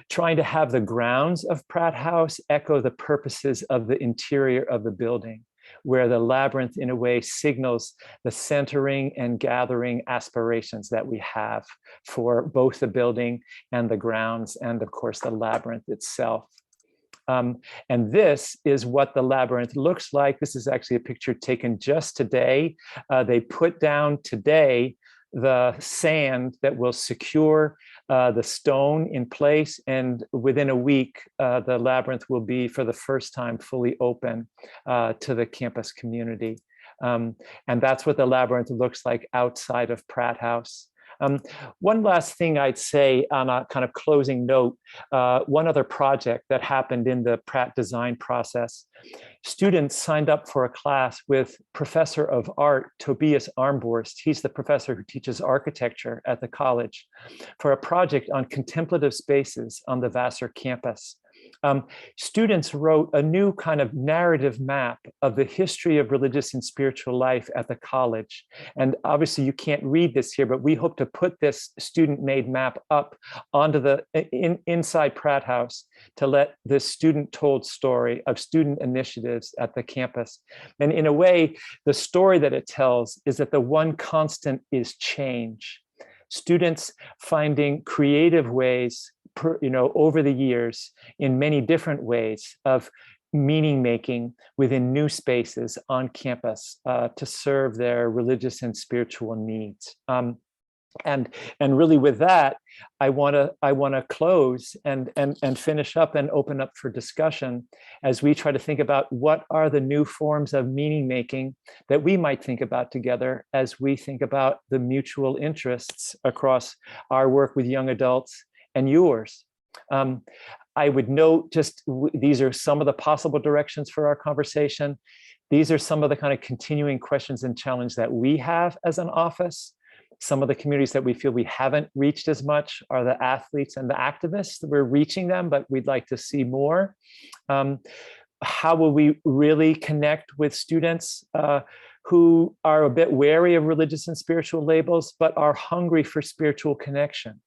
trying to have the grounds of Pratt House echo the purposes of the interior of the building, where the labyrinth in a way signals the centering and gathering aspirations that we have for both the building and the grounds, and of course the labyrinth itself. And this is what the labyrinth looks like. This is actually a picture taken just today. They put down today the sand that will secure the stone in place, and within a week, the labyrinth will be for the first time fully open to the campus community. And that's what the labyrinth looks like outside of Pratt House. One last thing I'd say on a kind of closing note, one other project that happened in the Pratt design process, students signed up for a class with Professor of Art, Tobias Armborst. He's the professor who teaches architecture at the college, for a project on contemplative spaces on the Vassar campus. Students wrote a new kind of narrative map of the history of religious and spiritual life at the college. And obviously you can't read this here, but we hope to put this student-made map up onto the inside Pratt House to let this student-told story of student initiatives at the campus. And in a way, the story that it tells is that the one constant is change. Students finding creative ways over the years in many different ways of meaning making within new spaces on campus to serve their religious and spiritual needs. And really with that, I want to close and finish up and open up for discussion as we try to think about what are the new forms of meaning making that we might think about together as we think about the mutual interests across our work with young adults and yours. I would note these are some of the possible directions for our conversation. These are some of the kind of continuing questions and challenges that we have as an office. Some of the communities that we feel we haven't reached as much are the athletes and the activists. We're reaching them, but we'd like to see more. How will we really connect with students who are a bit wary of religious and spiritual labels, but are hungry for spiritual connection?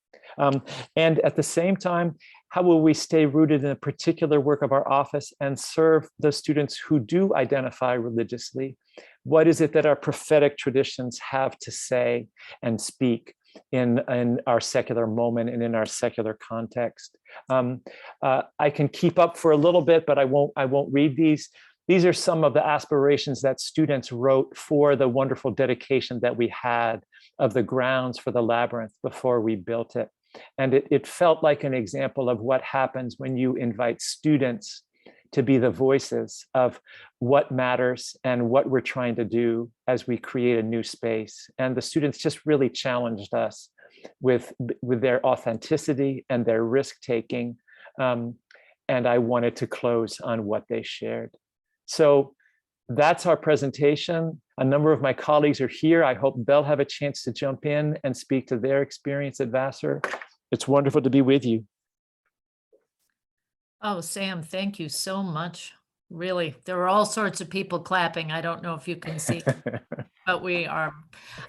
And at the same time, how will we stay rooted in a particular work of our office and serve the students who do identify religiously? What is it that our prophetic traditions have to say and speak in our secular moment and in our secular context? I can keep up for a little bit, but I won't read these. These are some of the aspirations that students wrote for the wonderful dedication that we had of the grounds for the labyrinth before we built it. And it felt like an example of what happens when you invite students to be the voices of what matters and what we're trying to do as we create a new space. And the students just really challenged us with their authenticity and their risk-taking. And I wanted to close on what they shared. So that's our presentation. A number of my colleagues are here. I hope they'll have a chance to jump in and speak to their experience at Vassar. It's wonderful to be with you. Oh, Sam, thank you so much. Really, there were all sorts of people clapping. I don't know if you can see, but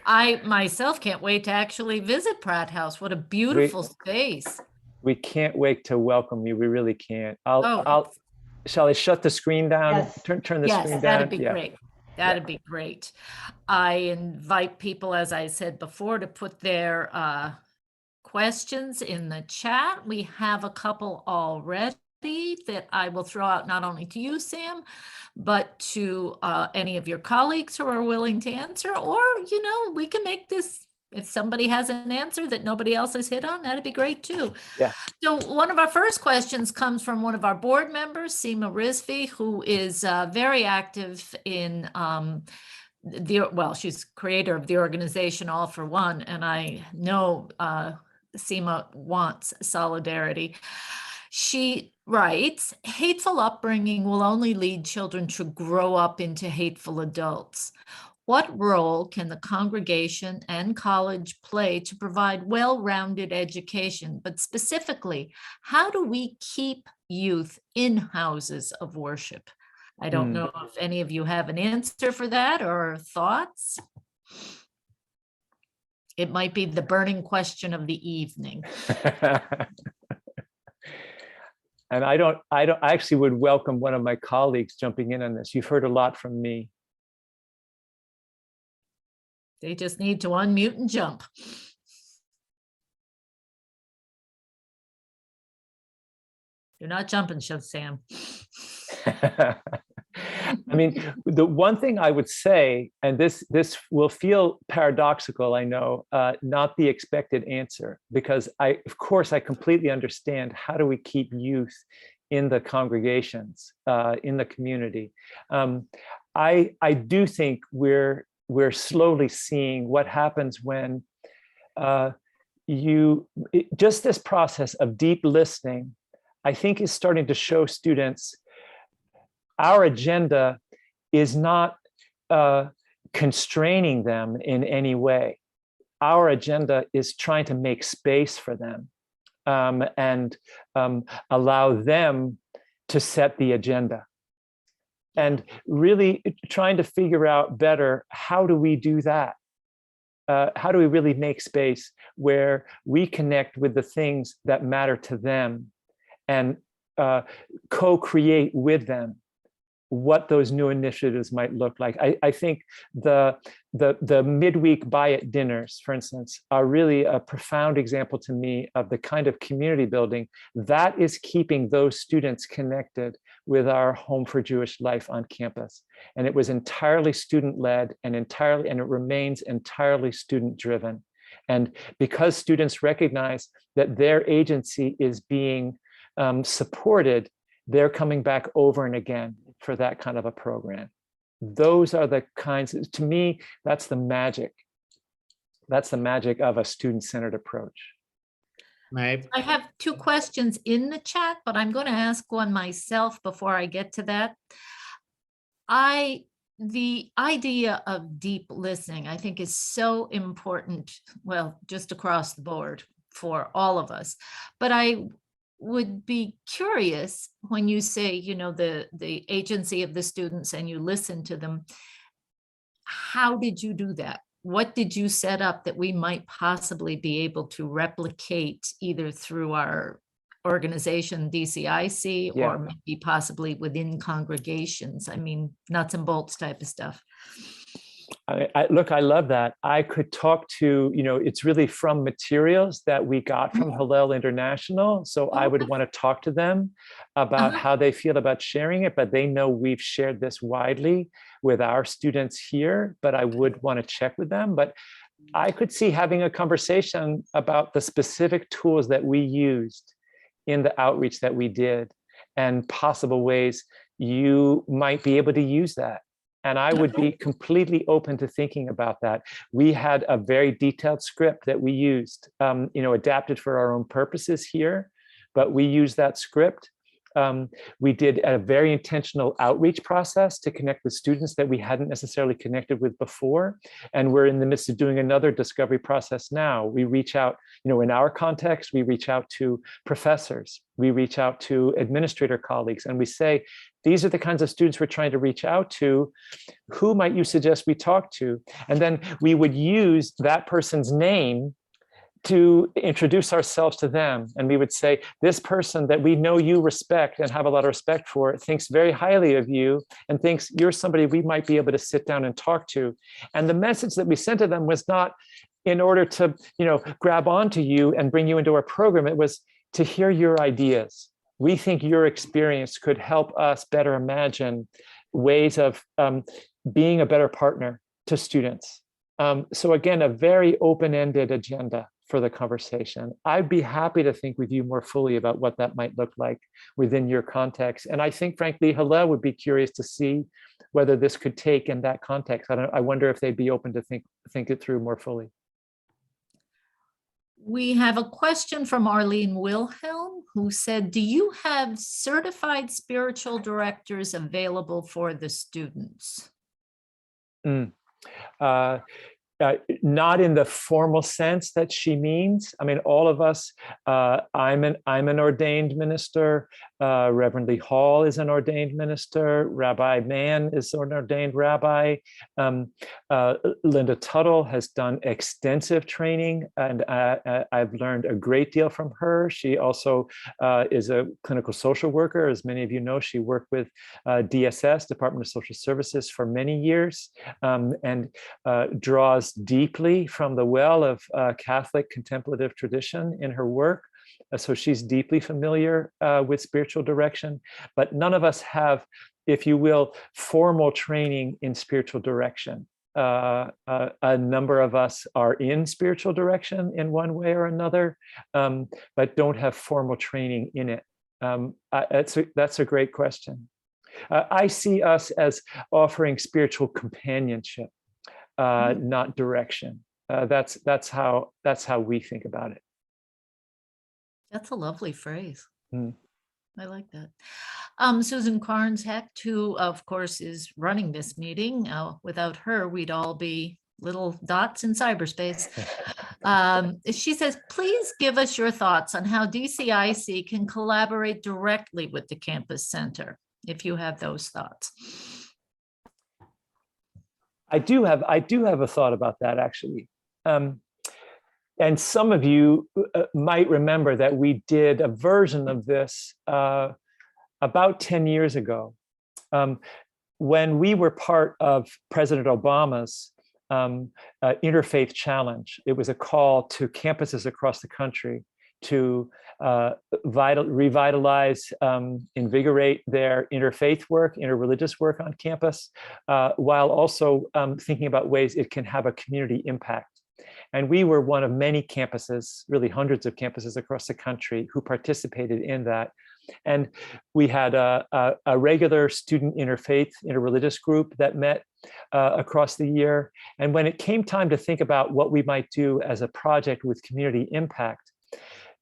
I myself can't wait to actually visit Pratt House. What a beautiful space. We can't wait to welcome you. We really can't. Oh. Shall I shut the screen down? Yes. Turn the screen down. That'd be great. That'd be great. I invite people, as I said before, to put their questions in the chat. We have a couple already that I will throw out not only to you, Sam, but to any of your colleagues who are willing to answer, or, we can make this, if somebody has an answer that nobody else has hit on, that'd be great too. Yeah. So one of our first questions comes from one of our board members, Seema Rizvi, who is very active in she's creator of the organization All for One, and I know Seema wants solidarity. She writes, hateful upbringing will only lead children to grow up into hateful adults. What role can the congregation and college play to provide well-rounded education? But specifically, how do we keep youth in houses of worship? I don't know if any of you have an answer for that or thoughts. It might be the burning question of the evening. And I actually would welcome one of my colleagues jumping in on this. You've heard a lot from me. They just need to unmute and jump. You're not jumping, Sam. I mean, the one thing I would say, and this will feel paradoxical, I know, not the expected answer, because of course, I completely understand how do we keep youth in the congregations, in the community. I do think we're slowly seeing what happens when just this process of deep listening, I think, is starting to show students our agenda is not constraining them in any way. Our agenda is trying to make space for them and allow them to set the agenda. And really trying to figure out better, how do we do that? How do we really make space where we connect with the things that matter to them and co-create with them what those new initiatives might look like? I think the midweek buy-it dinners, for instance, are really a profound example to me of the kind of community building that is keeping those students connected with our Home for Jewish Life on campus. And it was entirely student-led and it remains entirely student-driven. And because students recognize that their agency is being supported, they're coming back over and again for that kind of a program. Those are the kinds, to me, that's the magic. That's the magic of a student-centered approach. I have two questions in the chat, but I'm going to ask one myself before I get to that. The idea of deep listening, I think, is so important, well, just across the board for all of us. But I would be curious when you say, you know, the agency of the students and you listen to them, how did you do that? What did you set up that we might possibly be able to replicate either through our organization, DCIC, or maybe possibly within congregations? I mean, nuts and bolts type of stuff. Look, I love that. I could talk to, you know, it's really from materials that we got from Hillel International. So I would want to talk to them about how they feel about sharing it, but they know we've shared this widely with our students here, but I would want to check with them. But I could see having a conversation about the specific tools that we used in the outreach that we did and possible ways you might be able to use that. And I would be completely open to thinking about that. We had a very detailed script that we used, you know, adapted for our own purposes here, but we used that script. We did a very intentional outreach process to connect with students that we hadn't necessarily connected with before. And we're in the midst of doing another discovery process now. We reach out, you know, in our context, we reach out to professors, we reach out to administrator colleagues, and we say, these are the kinds of students we're trying to reach out to. Who might you suggest we talk to? And then we would use that person's name to introduce ourselves to them. And we would say, this person that we know you respect and have a lot of respect for thinks very highly of you and thinks you're somebody we might be able to sit down and talk to. And the message that we sent to them was not in order to, you know, grab onto you and bring you into our program. It was to hear your ideas. We think your experience could help us better imagine ways of being a better partner to students. So again, a very open-ended agenda for the conversation. I'd be happy to think with you more fully about what that might look like within your context. And I think, frankly, Hillel would be curious to see whether this could take in that context. I wonder if they'd be open to think it through more fully. We have a question from Arlene Wilhelm, who said, do you have certified spiritual directors available for the students? Not in the formal sense that she means. I mean, all of us, I'm an ordained minister. Reverend Lee Hall is an ordained minister. Rabbi Mann is an ordained rabbi. Linda Tuttle has done extensive training, and I've learned a great deal from her. She also is a clinical social worker. As many of you know, she worked with DSS, Department of Social Services, for many years, and draws deeply from the well of Catholic contemplative tradition in her work. So she's deeply familiar with spiritual direction, but none of us have, if you will, formal training in spiritual direction. A number of us are in spiritual direction in one way or another, but don't have formal training in it. That's a great question. I see us as offering spiritual companionship, not direction. That's how we think about it. That's a lovely phrase. Mm. I like that. Susan Carnes Hecht, who of course is running this meeting. Without her, we'd all be little dots in cyberspace. She says, please give us your thoughts on how DCIC can collaborate directly with the campus center, if you have those thoughts. I do have a thought about that, actually. And some of you might remember that we did a version of this about 10 years ago, when we were part of President Obama's Interfaith Challenge. It was a call to campuses across the country to revitalize, invigorate their interfaith work, interreligious work on campus, while also thinking about ways it can have a community impact. And we were one of many campuses, really hundreds of campuses across the country, who participated in that. And we had a regular student interfaith, interreligious group that met across the year. And when it came time to think about what we might do as a project with community impact,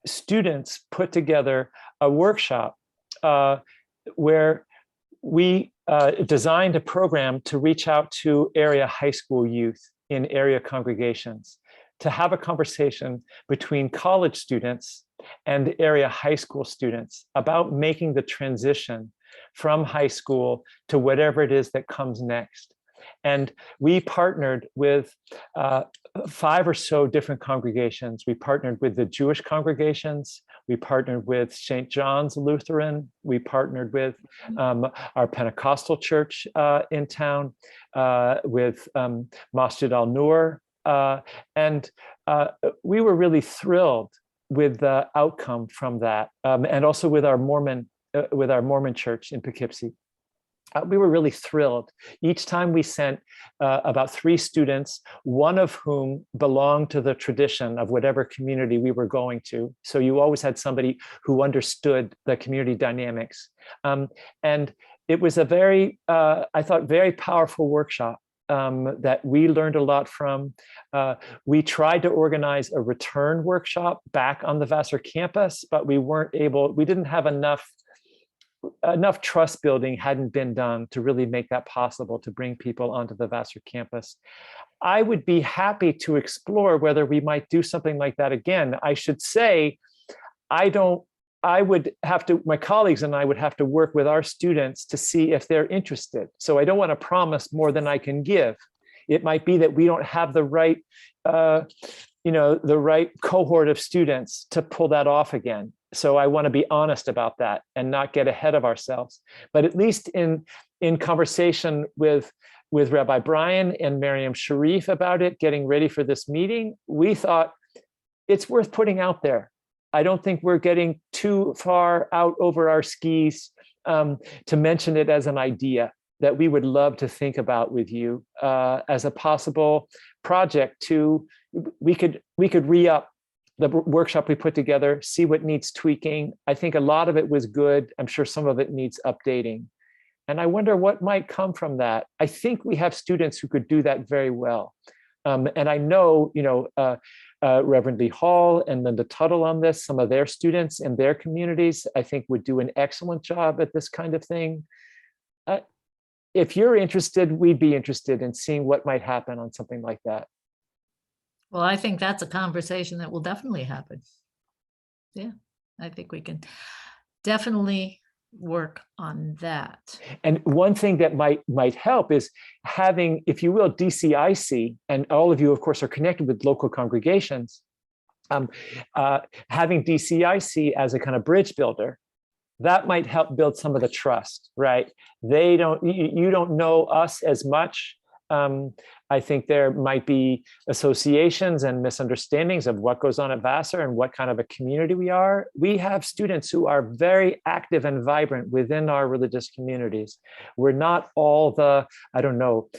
students put together a workshop where we designed a program to reach out to area high school youth in area congregations, to have a conversation between college students and area high school students about making the transition from high school to whatever it is that comes next. And we partnered with 5 or so different congregations. We partnered with the Jewish congregations. We partnered with St. John's Lutheran. We partnered with our Pentecostal church in town, with Masjid al-Nur. And we were really thrilled with the outcome from that, and also with our Mormon church in Poughkeepsie. We were really thrilled. Each time we sent about 3 students, one of whom belonged to the tradition of whatever community we were going to. So you always had somebody who understood the community dynamics. And it was a very, I thought, very powerful workshop that we learned a lot from. We tried to organize a return workshop back on the Vassar campus, but we didn't have enough trust building hadn't been done to really make that possible, to bring people onto the Vassar campus. I would be happy to explore whether we might do something like that again. I should say, my colleagues and I would have to work with our students to see if they're interested. So I don't want to promise more than I can give. It might be that we don't have the right, the right cohort of students to pull that off again. So I want to be honest about that and not get ahead of ourselves. But at least in conversation with Rabbi Brian and Miriam Sharif about it, getting ready for this meeting, we thought it's worth putting out there. I don't think we're getting too far out over our skis to mention it as an idea that we would love to think about with you as a possible project. We could re-up the workshop we put together, see what needs tweaking. I think a lot of it was good. I'm sure some of it needs updating. And I wonder what might come from that. I think we have students who could do that very well. And I know, Reverend Lee Hall and Linda Tuttle on this, some of their students in their communities, I think would do an excellent job at this kind of thing. if you're interested, we'd be interested in seeing what might happen on something like that. Well, I think that's a conversation that will definitely happen. Yeah, I think we can definitely work on that. And one thing that might help is having, if you will, DCIC, and all of you, of course, are connected with local congregations, having DCIC as a kind of bridge builder, that might help build some of the trust, right? You don't know us as much. I think there might be associations and misunderstandings of what goes on at Vassar and what kind of a community we are. We have students who are very active and vibrant within our religious communities. We're not all the, I don't know,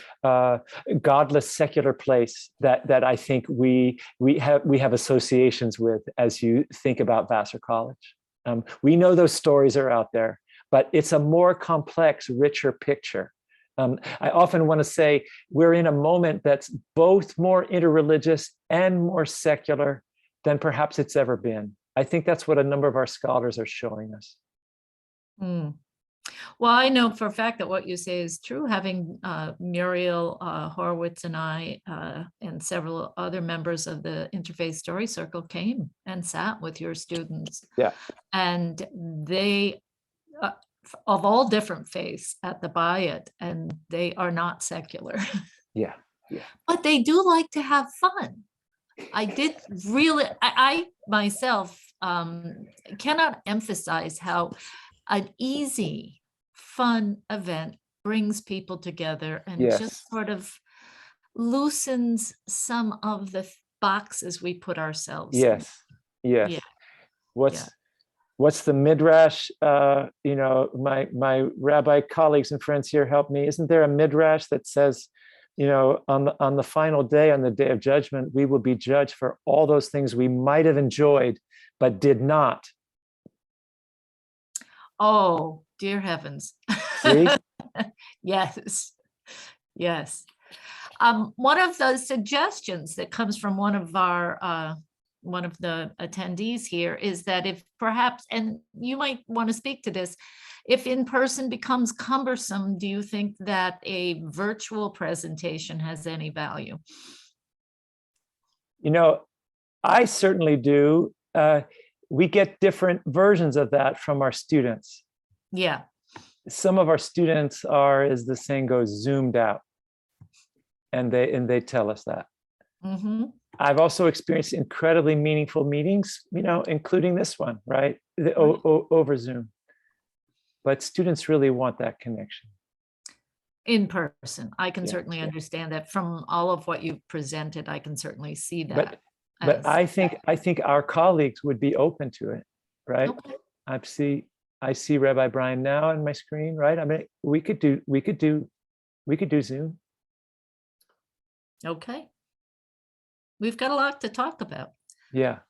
godless secular place that I think we have associations with as you think about Vassar College. We know those stories are out there, but it's a more complex, richer picture. I often want to say we're in a moment that's both more interreligious and more secular than perhaps it's ever been. I think that's what a number of our scholars are showing us. Mm. Well, I know for a fact that what you say is true. Having Muriel Horowitz and I and several other members of the Interfaith Story Circle came and sat with your students. Yeah. And they, of all different faiths at the Bayat, and they are not secular. Yeah. But they do like to have fun. I did really, I myself cannot emphasize how an easy, fun event brings people together and Yes. just sort of loosens some of the boxes we put ourselves in. Yes. Yeah. What's the midrash? My rabbi colleagues and friends here help me. Isn't there a midrash that says, on the final day, on the day of judgment, we will be judged for all those things we might have enjoyed but did not. Oh, dear heavens. See? Yes. One of the suggestions that comes from one of the attendees here is that if perhaps, and you might want to speak to this, if in person becomes cumbersome, do you think that a virtual presentation has any value? I certainly do. We get different versions of that from our students. Yeah. Some of our students are, as the saying goes, zoomed out. And they tell us that. Mm-hmm. I've also experienced incredibly meaningful meetings, including this one, right? Over Zoom. But students really want that connection. In person. I can certainly understand that from all of what you've presented. I can certainly see that. But I think our colleagues would be open to it, right? Okay. I see Rabbi Brian now on my screen, right? I mean, we could do Zoom. Okay. We've got a lot to talk about. Yeah.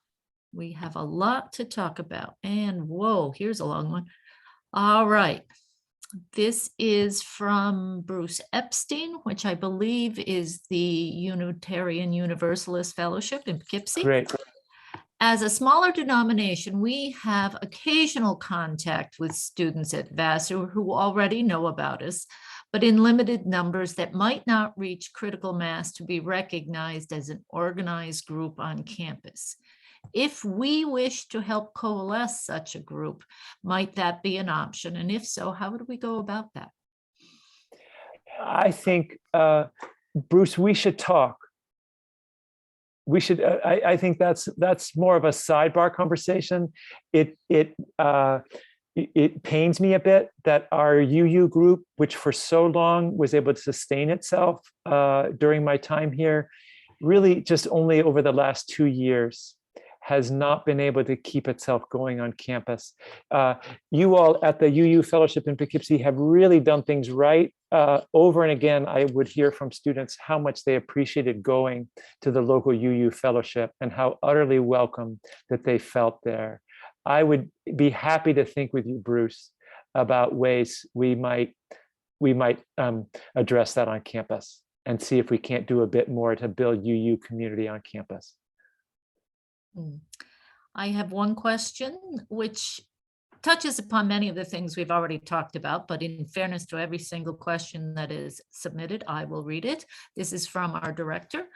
We have a lot to talk about. And whoa, here's a long one. All right. This is from Bruce Epstein, which I believe is the Unitarian Universalist Fellowship in Poughkeepsie. Great. As a smaller denomination, we have occasional contact with students at Vassar who already know about us, but in limited numbers that might not reach critical mass to be recognized as an organized group on campus. If we wish to help coalesce such a group, might that be an option? And if so, how would we go about that? I think, Bruce, we should talk. We should. I think that's more of a sidebar conversation. It pains me a bit that our UU group, which for so long was able to sustain itself during my time here, really just only over the last 2 years has not been able to keep itself going on campus. You all at the UU Fellowship in Poughkeepsie have really done things right. Over and again, I would hear from students how much they appreciated going to the local UU Fellowship and how utterly welcome that they felt there. I would be happy to think with you, Bruce, about ways we might address that on campus and see if we can't do a bit more to build UU community on campus. I have one question, which touches upon many of the things we've already talked about, but in fairness to every single question that is submitted, I will read it. This is from our director.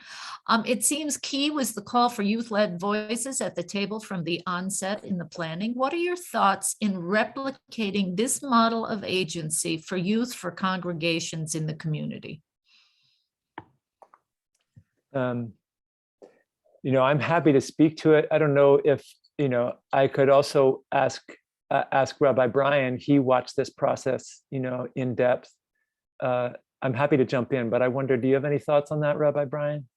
It seems key was the call for youth-led voices at the table from the onset in the planning. What are your thoughts in replicating this model of agency for youth for congregations in the community? I'm happy to speak to it. I don't know if, I could also ask Rabbi Brian. He watched this process, in depth. I'm happy to jump in, but I wonder, do you have any thoughts on that, Rabbi Brian?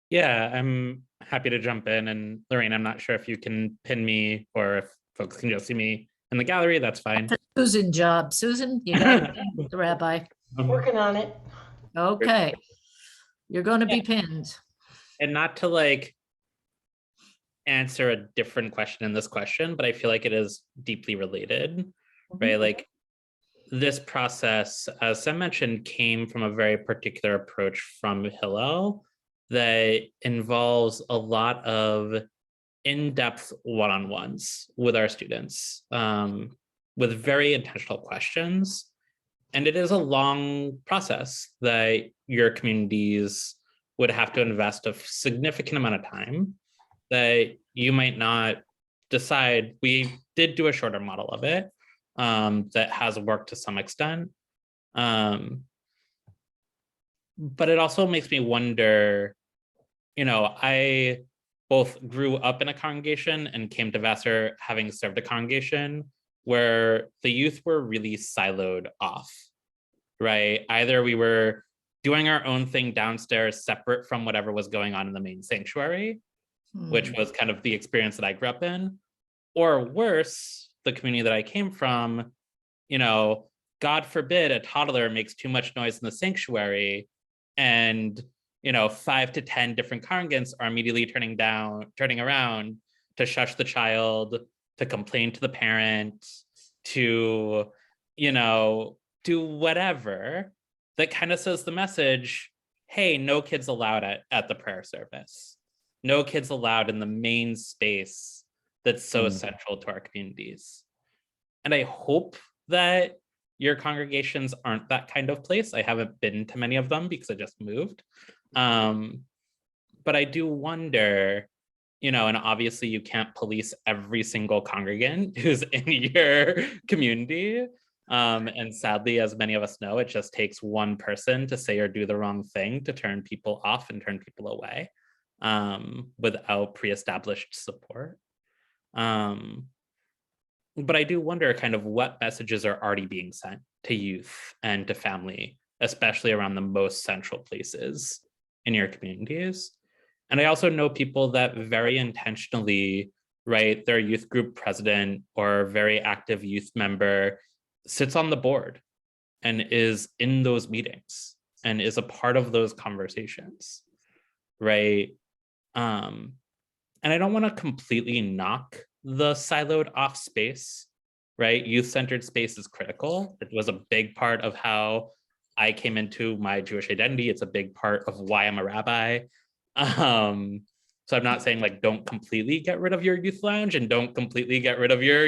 Yeah, I'm happy to jump in. And Lorraine, I'm not sure if you can pin me or if folks can just see me in the gallery, that's fine. Susan job. Susan, you got the rabbi. Working on it. Okay. You're going to be pinned. And not to answer a different question in this question, but I feel like it is deeply related, right? Like this process, as Sam mentioned, came from a very particular approach from Hillel that involves a lot of in-depth one-on-ones with our students, with very intentional questions. And it is a long process that your communities would have to invest a significant amount of time that you might not decide. We did do a shorter model of it that has worked to some extent. But it also makes me wonder, I both grew up in a congregation and came to Vassar having served a congregation where the youth were really siloed off, right? Either we were doing our own thing downstairs separate from whatever was going on in the main sanctuary, which was kind of the experience that I grew up in, or worse, the community that I came from, God forbid a toddler makes too much noise in the sanctuary and 5 to 10 different congregants are immediately turning around to shush the child, to complain to the parent, to, do whatever that kind of says the message, hey, no kids allowed at the prayer service. No kids allowed in the main space that's so essential to our communities. And I hope that your congregations aren't that kind of place. I haven't been to many of them because I just moved. But I do wonder, and obviously you can't police every single congregant who's in your community. And sadly, as many of us know, it just takes one person to say or do the wrong thing to turn people off and turn people away without pre-established support. But I do wonder kind of what messages are already being sent to youth and to family, especially around the most central places in your communities. And I also know people that very intentionally, right, their youth group president or very active youth member sits on the board and is in those meetings and is a part of those conversations, right? And I don't want to completely knock the siloed off space, right? Youth-centered space is critical. It was a big part of how I came into my Jewish identity. It's a big part of why I'm a rabbi. So I'm not saying don't completely get rid of your youth lounge and don't completely get rid of your,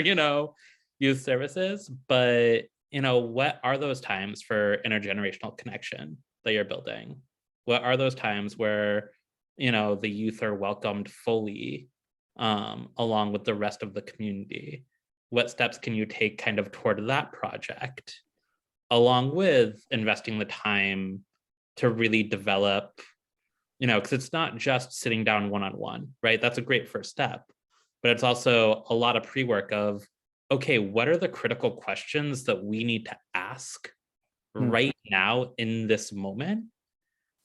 youth services, but what are those times for intergenerational connection that you're building? What are those times where the youth are welcomed fully along with the rest of the community? What steps can you take kind of toward that project, along with investing the time to really develop, because it's not just sitting down one-on-one, right? That's a great first step, but it's also a lot of pre-work of, okay, what are the critical questions that we need to ask right now in this moment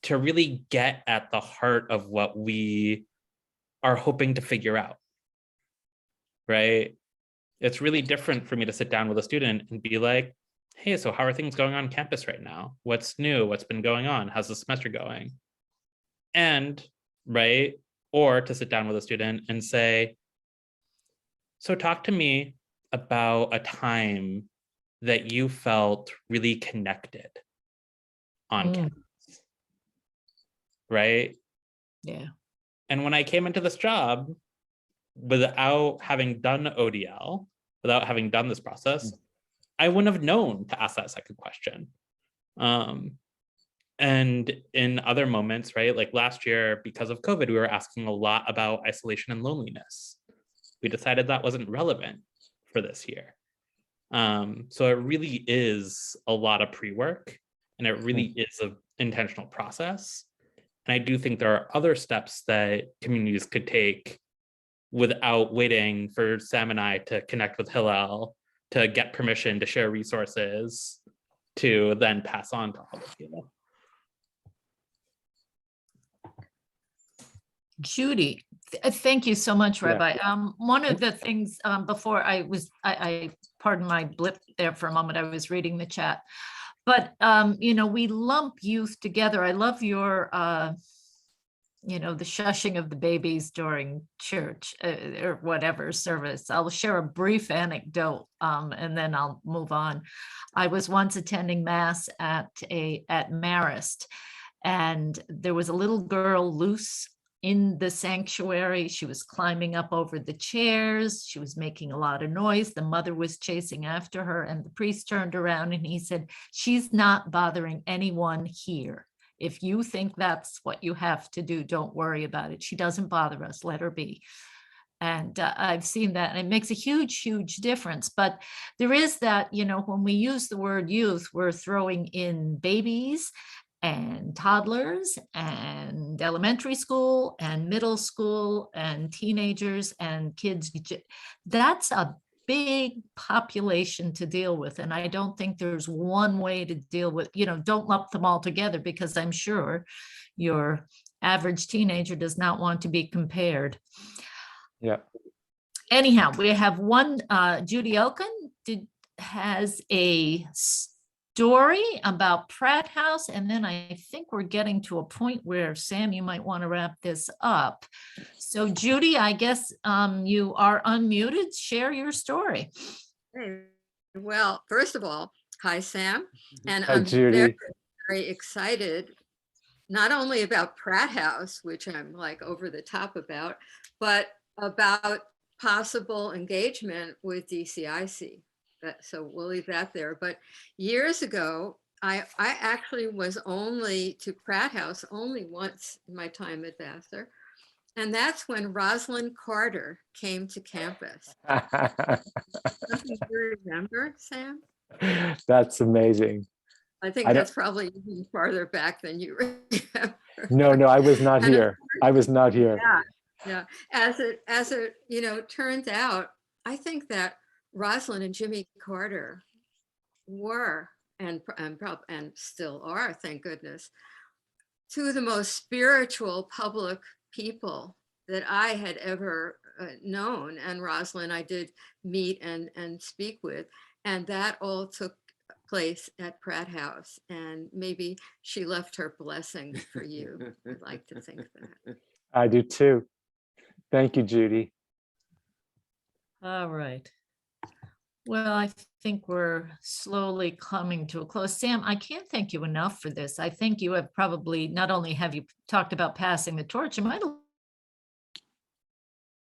to really get at the heart of what we are hoping to figure out, right? It's really different for me to sit down with a student and be like, hey, so how are things going on campus right now? What's new? What's been going on? How's the semester going? And, right, or to sit down with a student and say, so talk to me about a time that you felt really connected on campus, right? Yeah. And when I came into this job, without having done ODL, without having done this process, I wouldn't have known to ask that second question. And in other moments, right, like last year, because of COVID, we were asking a lot about isolation and loneliness. We decided that wasn't relevant for this year. So it really is a lot of pre-work, and it really is an intentional process. And I do think there are other steps that communities could take without waiting for Sam and I to connect with Hillel, to get permission to share resources, to then pass on to all of you. Judy, thank you so much, Yeah. Rabbi. One of the things before I pardon my blip there for a moment, I was reading the chat, but we lump youth together. I love your, the shushing of the babies during church or whatever service. I'll share a brief anecdote and then I'll move on. I was once attending Mass at Marist, and there was a little girl loose in the sanctuary. She was climbing up over the chairs. She was making a lot of noise. The mother was chasing after her, and the priest turned around and he said, "She's not bothering anyone here. If you think that's what you have to do, don't worry about it. She doesn't bother us. Let her be." And I've seen that, and it makes a huge, huge difference. But there is that, when we use the word youth, we're throwing in babies and toddlers and elementary school and middle school and teenagers and kids. That's a big population to deal with. And I don't think there's one way to deal with, don't lump them all together, because I'm sure your average teenager does not want to be compared. Yeah. Anyhow, we have one, Judy Elkin has a story about Pratt House, and then I think we're getting to a point where, Sam, you might want to wrap this up. So Judy, I guess you are unmuted. Share your story. Hey, well, first of all, hi, Sam. And Hi, I'm Judy. very, very excited, not only about Pratt House, which I'm like over the top about, but about possible engagement with DCIC. So we'll leave that there. But years ago, I actually was only to Pratt House only once in my time at Vassar. And that's when Rosalind Carter came to campus. Something you remember, Sam? That's amazing. I think that's probably even farther back than you remember. No, I was not here. I was not here. Yeah. As it turns out, I think that Rosalind and Jimmy Carter were and still are, thank goodness, two of the most spiritual public people that I had ever known. And Rosalind I did meet and speak with, and that all took place at Pratt House. And maybe she left her blessing for you. I'd like to think that. I do too. Thank you, Judy. All right. Well, I think we're slowly coming to a close. Sam, I can't thank you enough for this. I think you have probably, not only have you talked about passing the torch,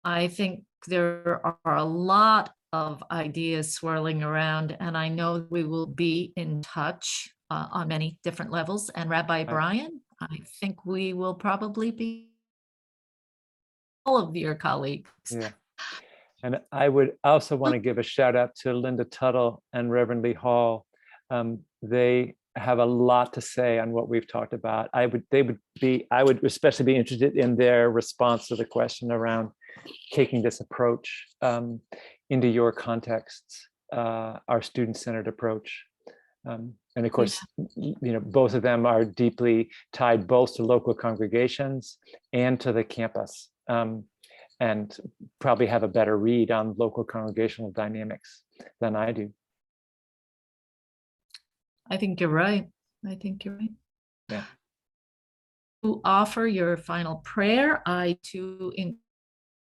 I think there are a lot of ideas swirling around, and I know we will be in touch on many different levels. And Rabbi Brian, I think we will probably be all of your colleagues. Yeah. And I would also want to give a shout out to Linda Tuttle and Reverend Lee Hall. They have a lot to say on what we've talked about. I would especially be interested in their response to the question around taking this approach into your contexts, our student-centered approach. And of course, both of them are deeply tied both to local congregations and to the campus. And probably have a better read on local congregational dynamics than I do. I think you're right. Yeah. To offer your final prayer, I too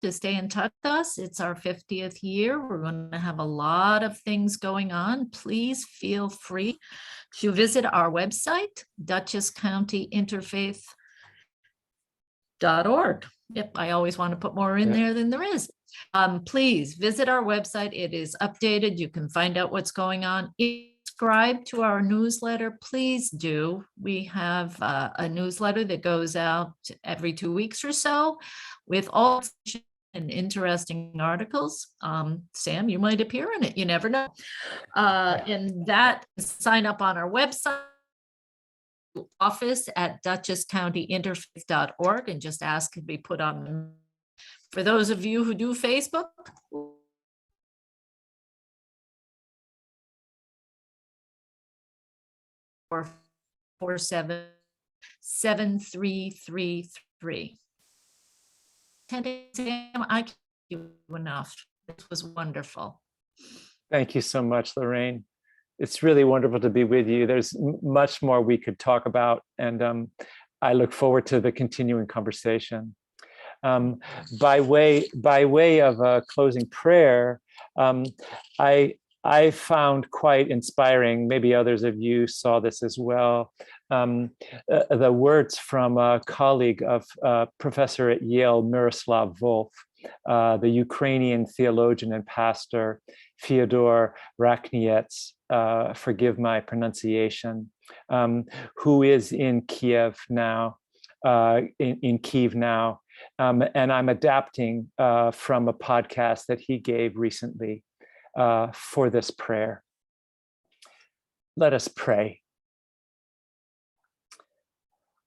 to stay in touch with us. It's our 50th year. We're going to have a lot of things going on. Please feel free to visit our website, DutchessCountyInterfaith.org. Yep, I always want to put more in there than there is. Please visit our website. It is updated. You can find out what's going on. Subscribe to our newsletter, please do. We have a newsletter that goes out every 2 weeks or so with all and interesting articles. Sam, you might appear in it. You never know. And that, sign up on our website, office at duchesscountyinterfaith.org, and just ask to be put on. For those of you who do Facebook, 447-7333. Sam, I can't thank you enough. This was wonderful. Thank you so much, Lorraine. It's really wonderful to be with you. There's much more we could talk about, and I look forward to the continuing conversation. By way of a closing prayer, I found quite inspiring, maybe others of you saw this as well, the words from a colleague of professor at Yale, Miroslav Volf, the Ukrainian theologian and pastor, Fyodor Rakhniets, forgive my pronunciation, who is in Kiev now, in Kyiv now. And I'm adapting from a podcast that he gave recently for this prayer. Let us pray.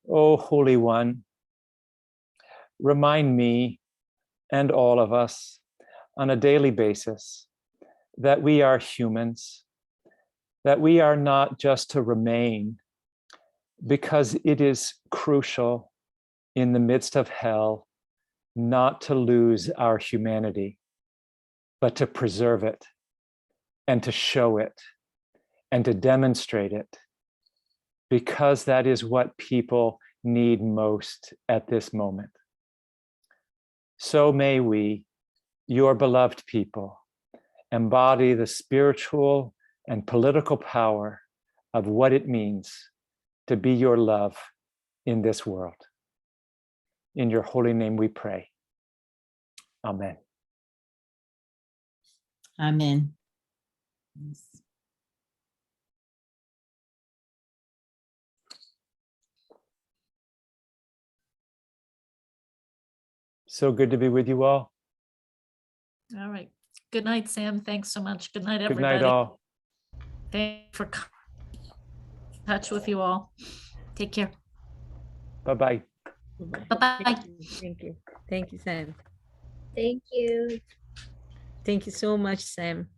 O Holy One, remind me and all of us on a daily basis that we are humans, that we are not just to remain, because it is crucial in the midst of hell not to lose our humanity, but to preserve it and to show it and to demonstrate it, because that is what people need most at this moment. So may we, your beloved people, embody the spiritual and political power of what it means to be your love in this world. In your holy name we pray. Amen. Amen. So good to be with you all. All right. Good night, Sam. Thanks so much. Good night, Good everybody. night, all. Thanks for touch with you all. Take care. Bye-bye. Bye-bye. Thank you. Thank you, Sam. Thank you. Thank you so much, Sam.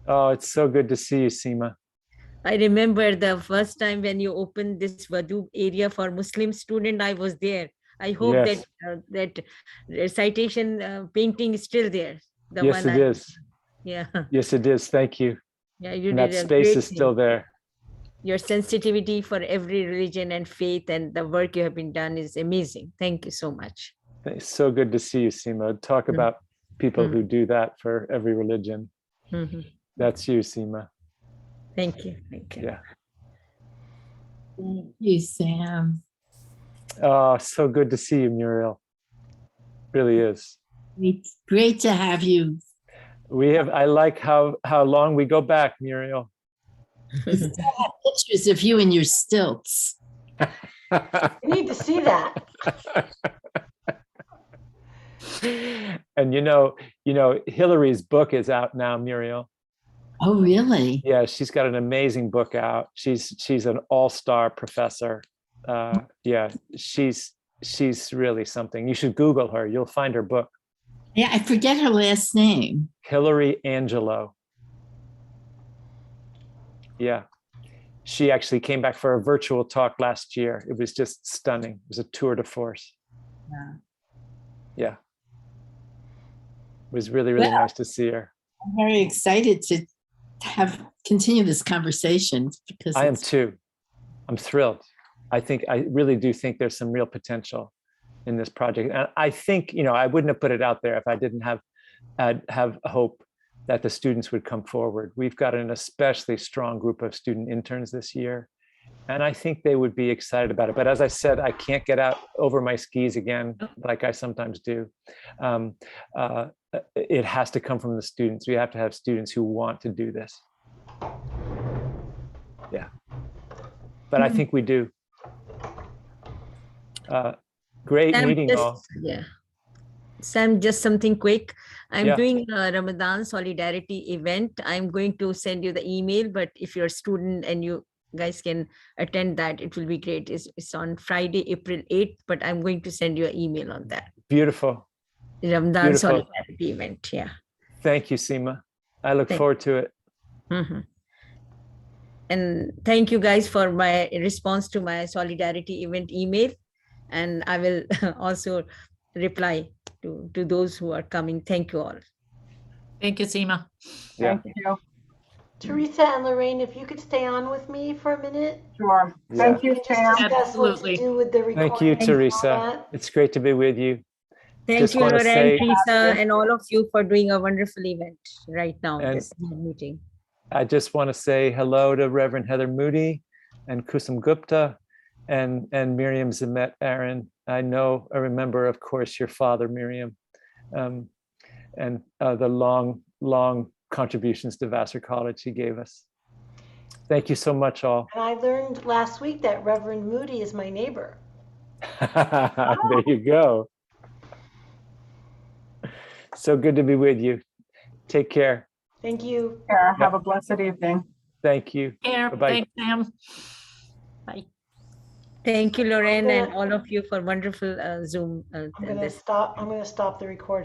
Oh, it's so good to see you, Seema. I remember the first time when you opened this Wadu area for Muslim student, I was there. I hope Yes. that citation painting is still there. The Yes, one it is. Yeah. Yes, it is. Thank you. Yeah, you And that did a space great is still thing. there. Your sensitivity for every religion and faith and the work you have been done is amazing. Thank you so much. It's so good to see you, Seema. Talk about people who do that for every religion. Mhm. That's you, Seema. Thank you. Thank you. Yeah. Thank you, Sam. Oh, so good to see you, Muriel. Really is. It's great to have you. I like how long we go back, Muriel. We still have pictures of you in your stilts. You need to see that. And you know, Hillary's book is out now, Muriel. Oh, really? Yeah, she's got an amazing book out. She's an all-star professor. Yeah, she's really something. You should Google her. You'll find her book. Yeah, I forget her last name. Hillary Angelo. Yeah. She actually came back for a virtual talk last year. It was just stunning. It was a tour de force. Yeah. Yeah. It was really, really nice to see her. I'm very excited to continue this conversation because I am too. I'm thrilled. I really do think there's some real potential in this project. And I think, I wouldn't have put it out there if I didn't have hope that the students would come forward. We've got an especially strong group of student interns this year, And I think they would be excited about it. But as I said, I can't get out over my skis again, like I sometimes do. It has to come from the students. We have to have students who want to do this. Yeah. But I think we do. Great Sam, meeting all. yeah. Sam, just something quick. I'm Yeah. doing a Ramadan solidarity event. I'm going to send you the email, but if you're a student and you guys can attend that, it will be great. It's on Friday, April 8th, but I'm going to send you an email on that. Beautiful. Ramadan Beautiful. solidarity event. Yeah. Thank you, Seema. I look Thank forward to it. Mhm. And thank you guys for my response to my solidarity event email. And I will also reply to those who are coming. Thank you all. Thank you, Seema. Yeah. Thank you. Teresa and Lorraine, if you could stay on with me for a minute. Sure. Yeah. Thank We you, can just Pam. discuss what to Absolutely. do with the recording. Thank you, and all Teresa. that. It's great to be with you. Thank Just you, wanna Lorraine, say- Teresa, and all of you for doing a wonderful event right now, And- this meeting. I just want to say hello to Reverend Heather Moody and Kusum Gupta and Miriam Zamet Aaron. I remember, of course, your father, Miriam, and the long contributions to Vassar College he gave us. Thank you so much, all. And I learned last week that Reverend Moody is my neighbor. There you go. So good to be with you. Take care. Thank you. Have a blessed evening. Thank you. Care. Bye-bye. Thanks, Sam. Bye. Thank you, Lorraine, and gonna- all of you for wonderful Zoom. I'm gonna this stop the recording.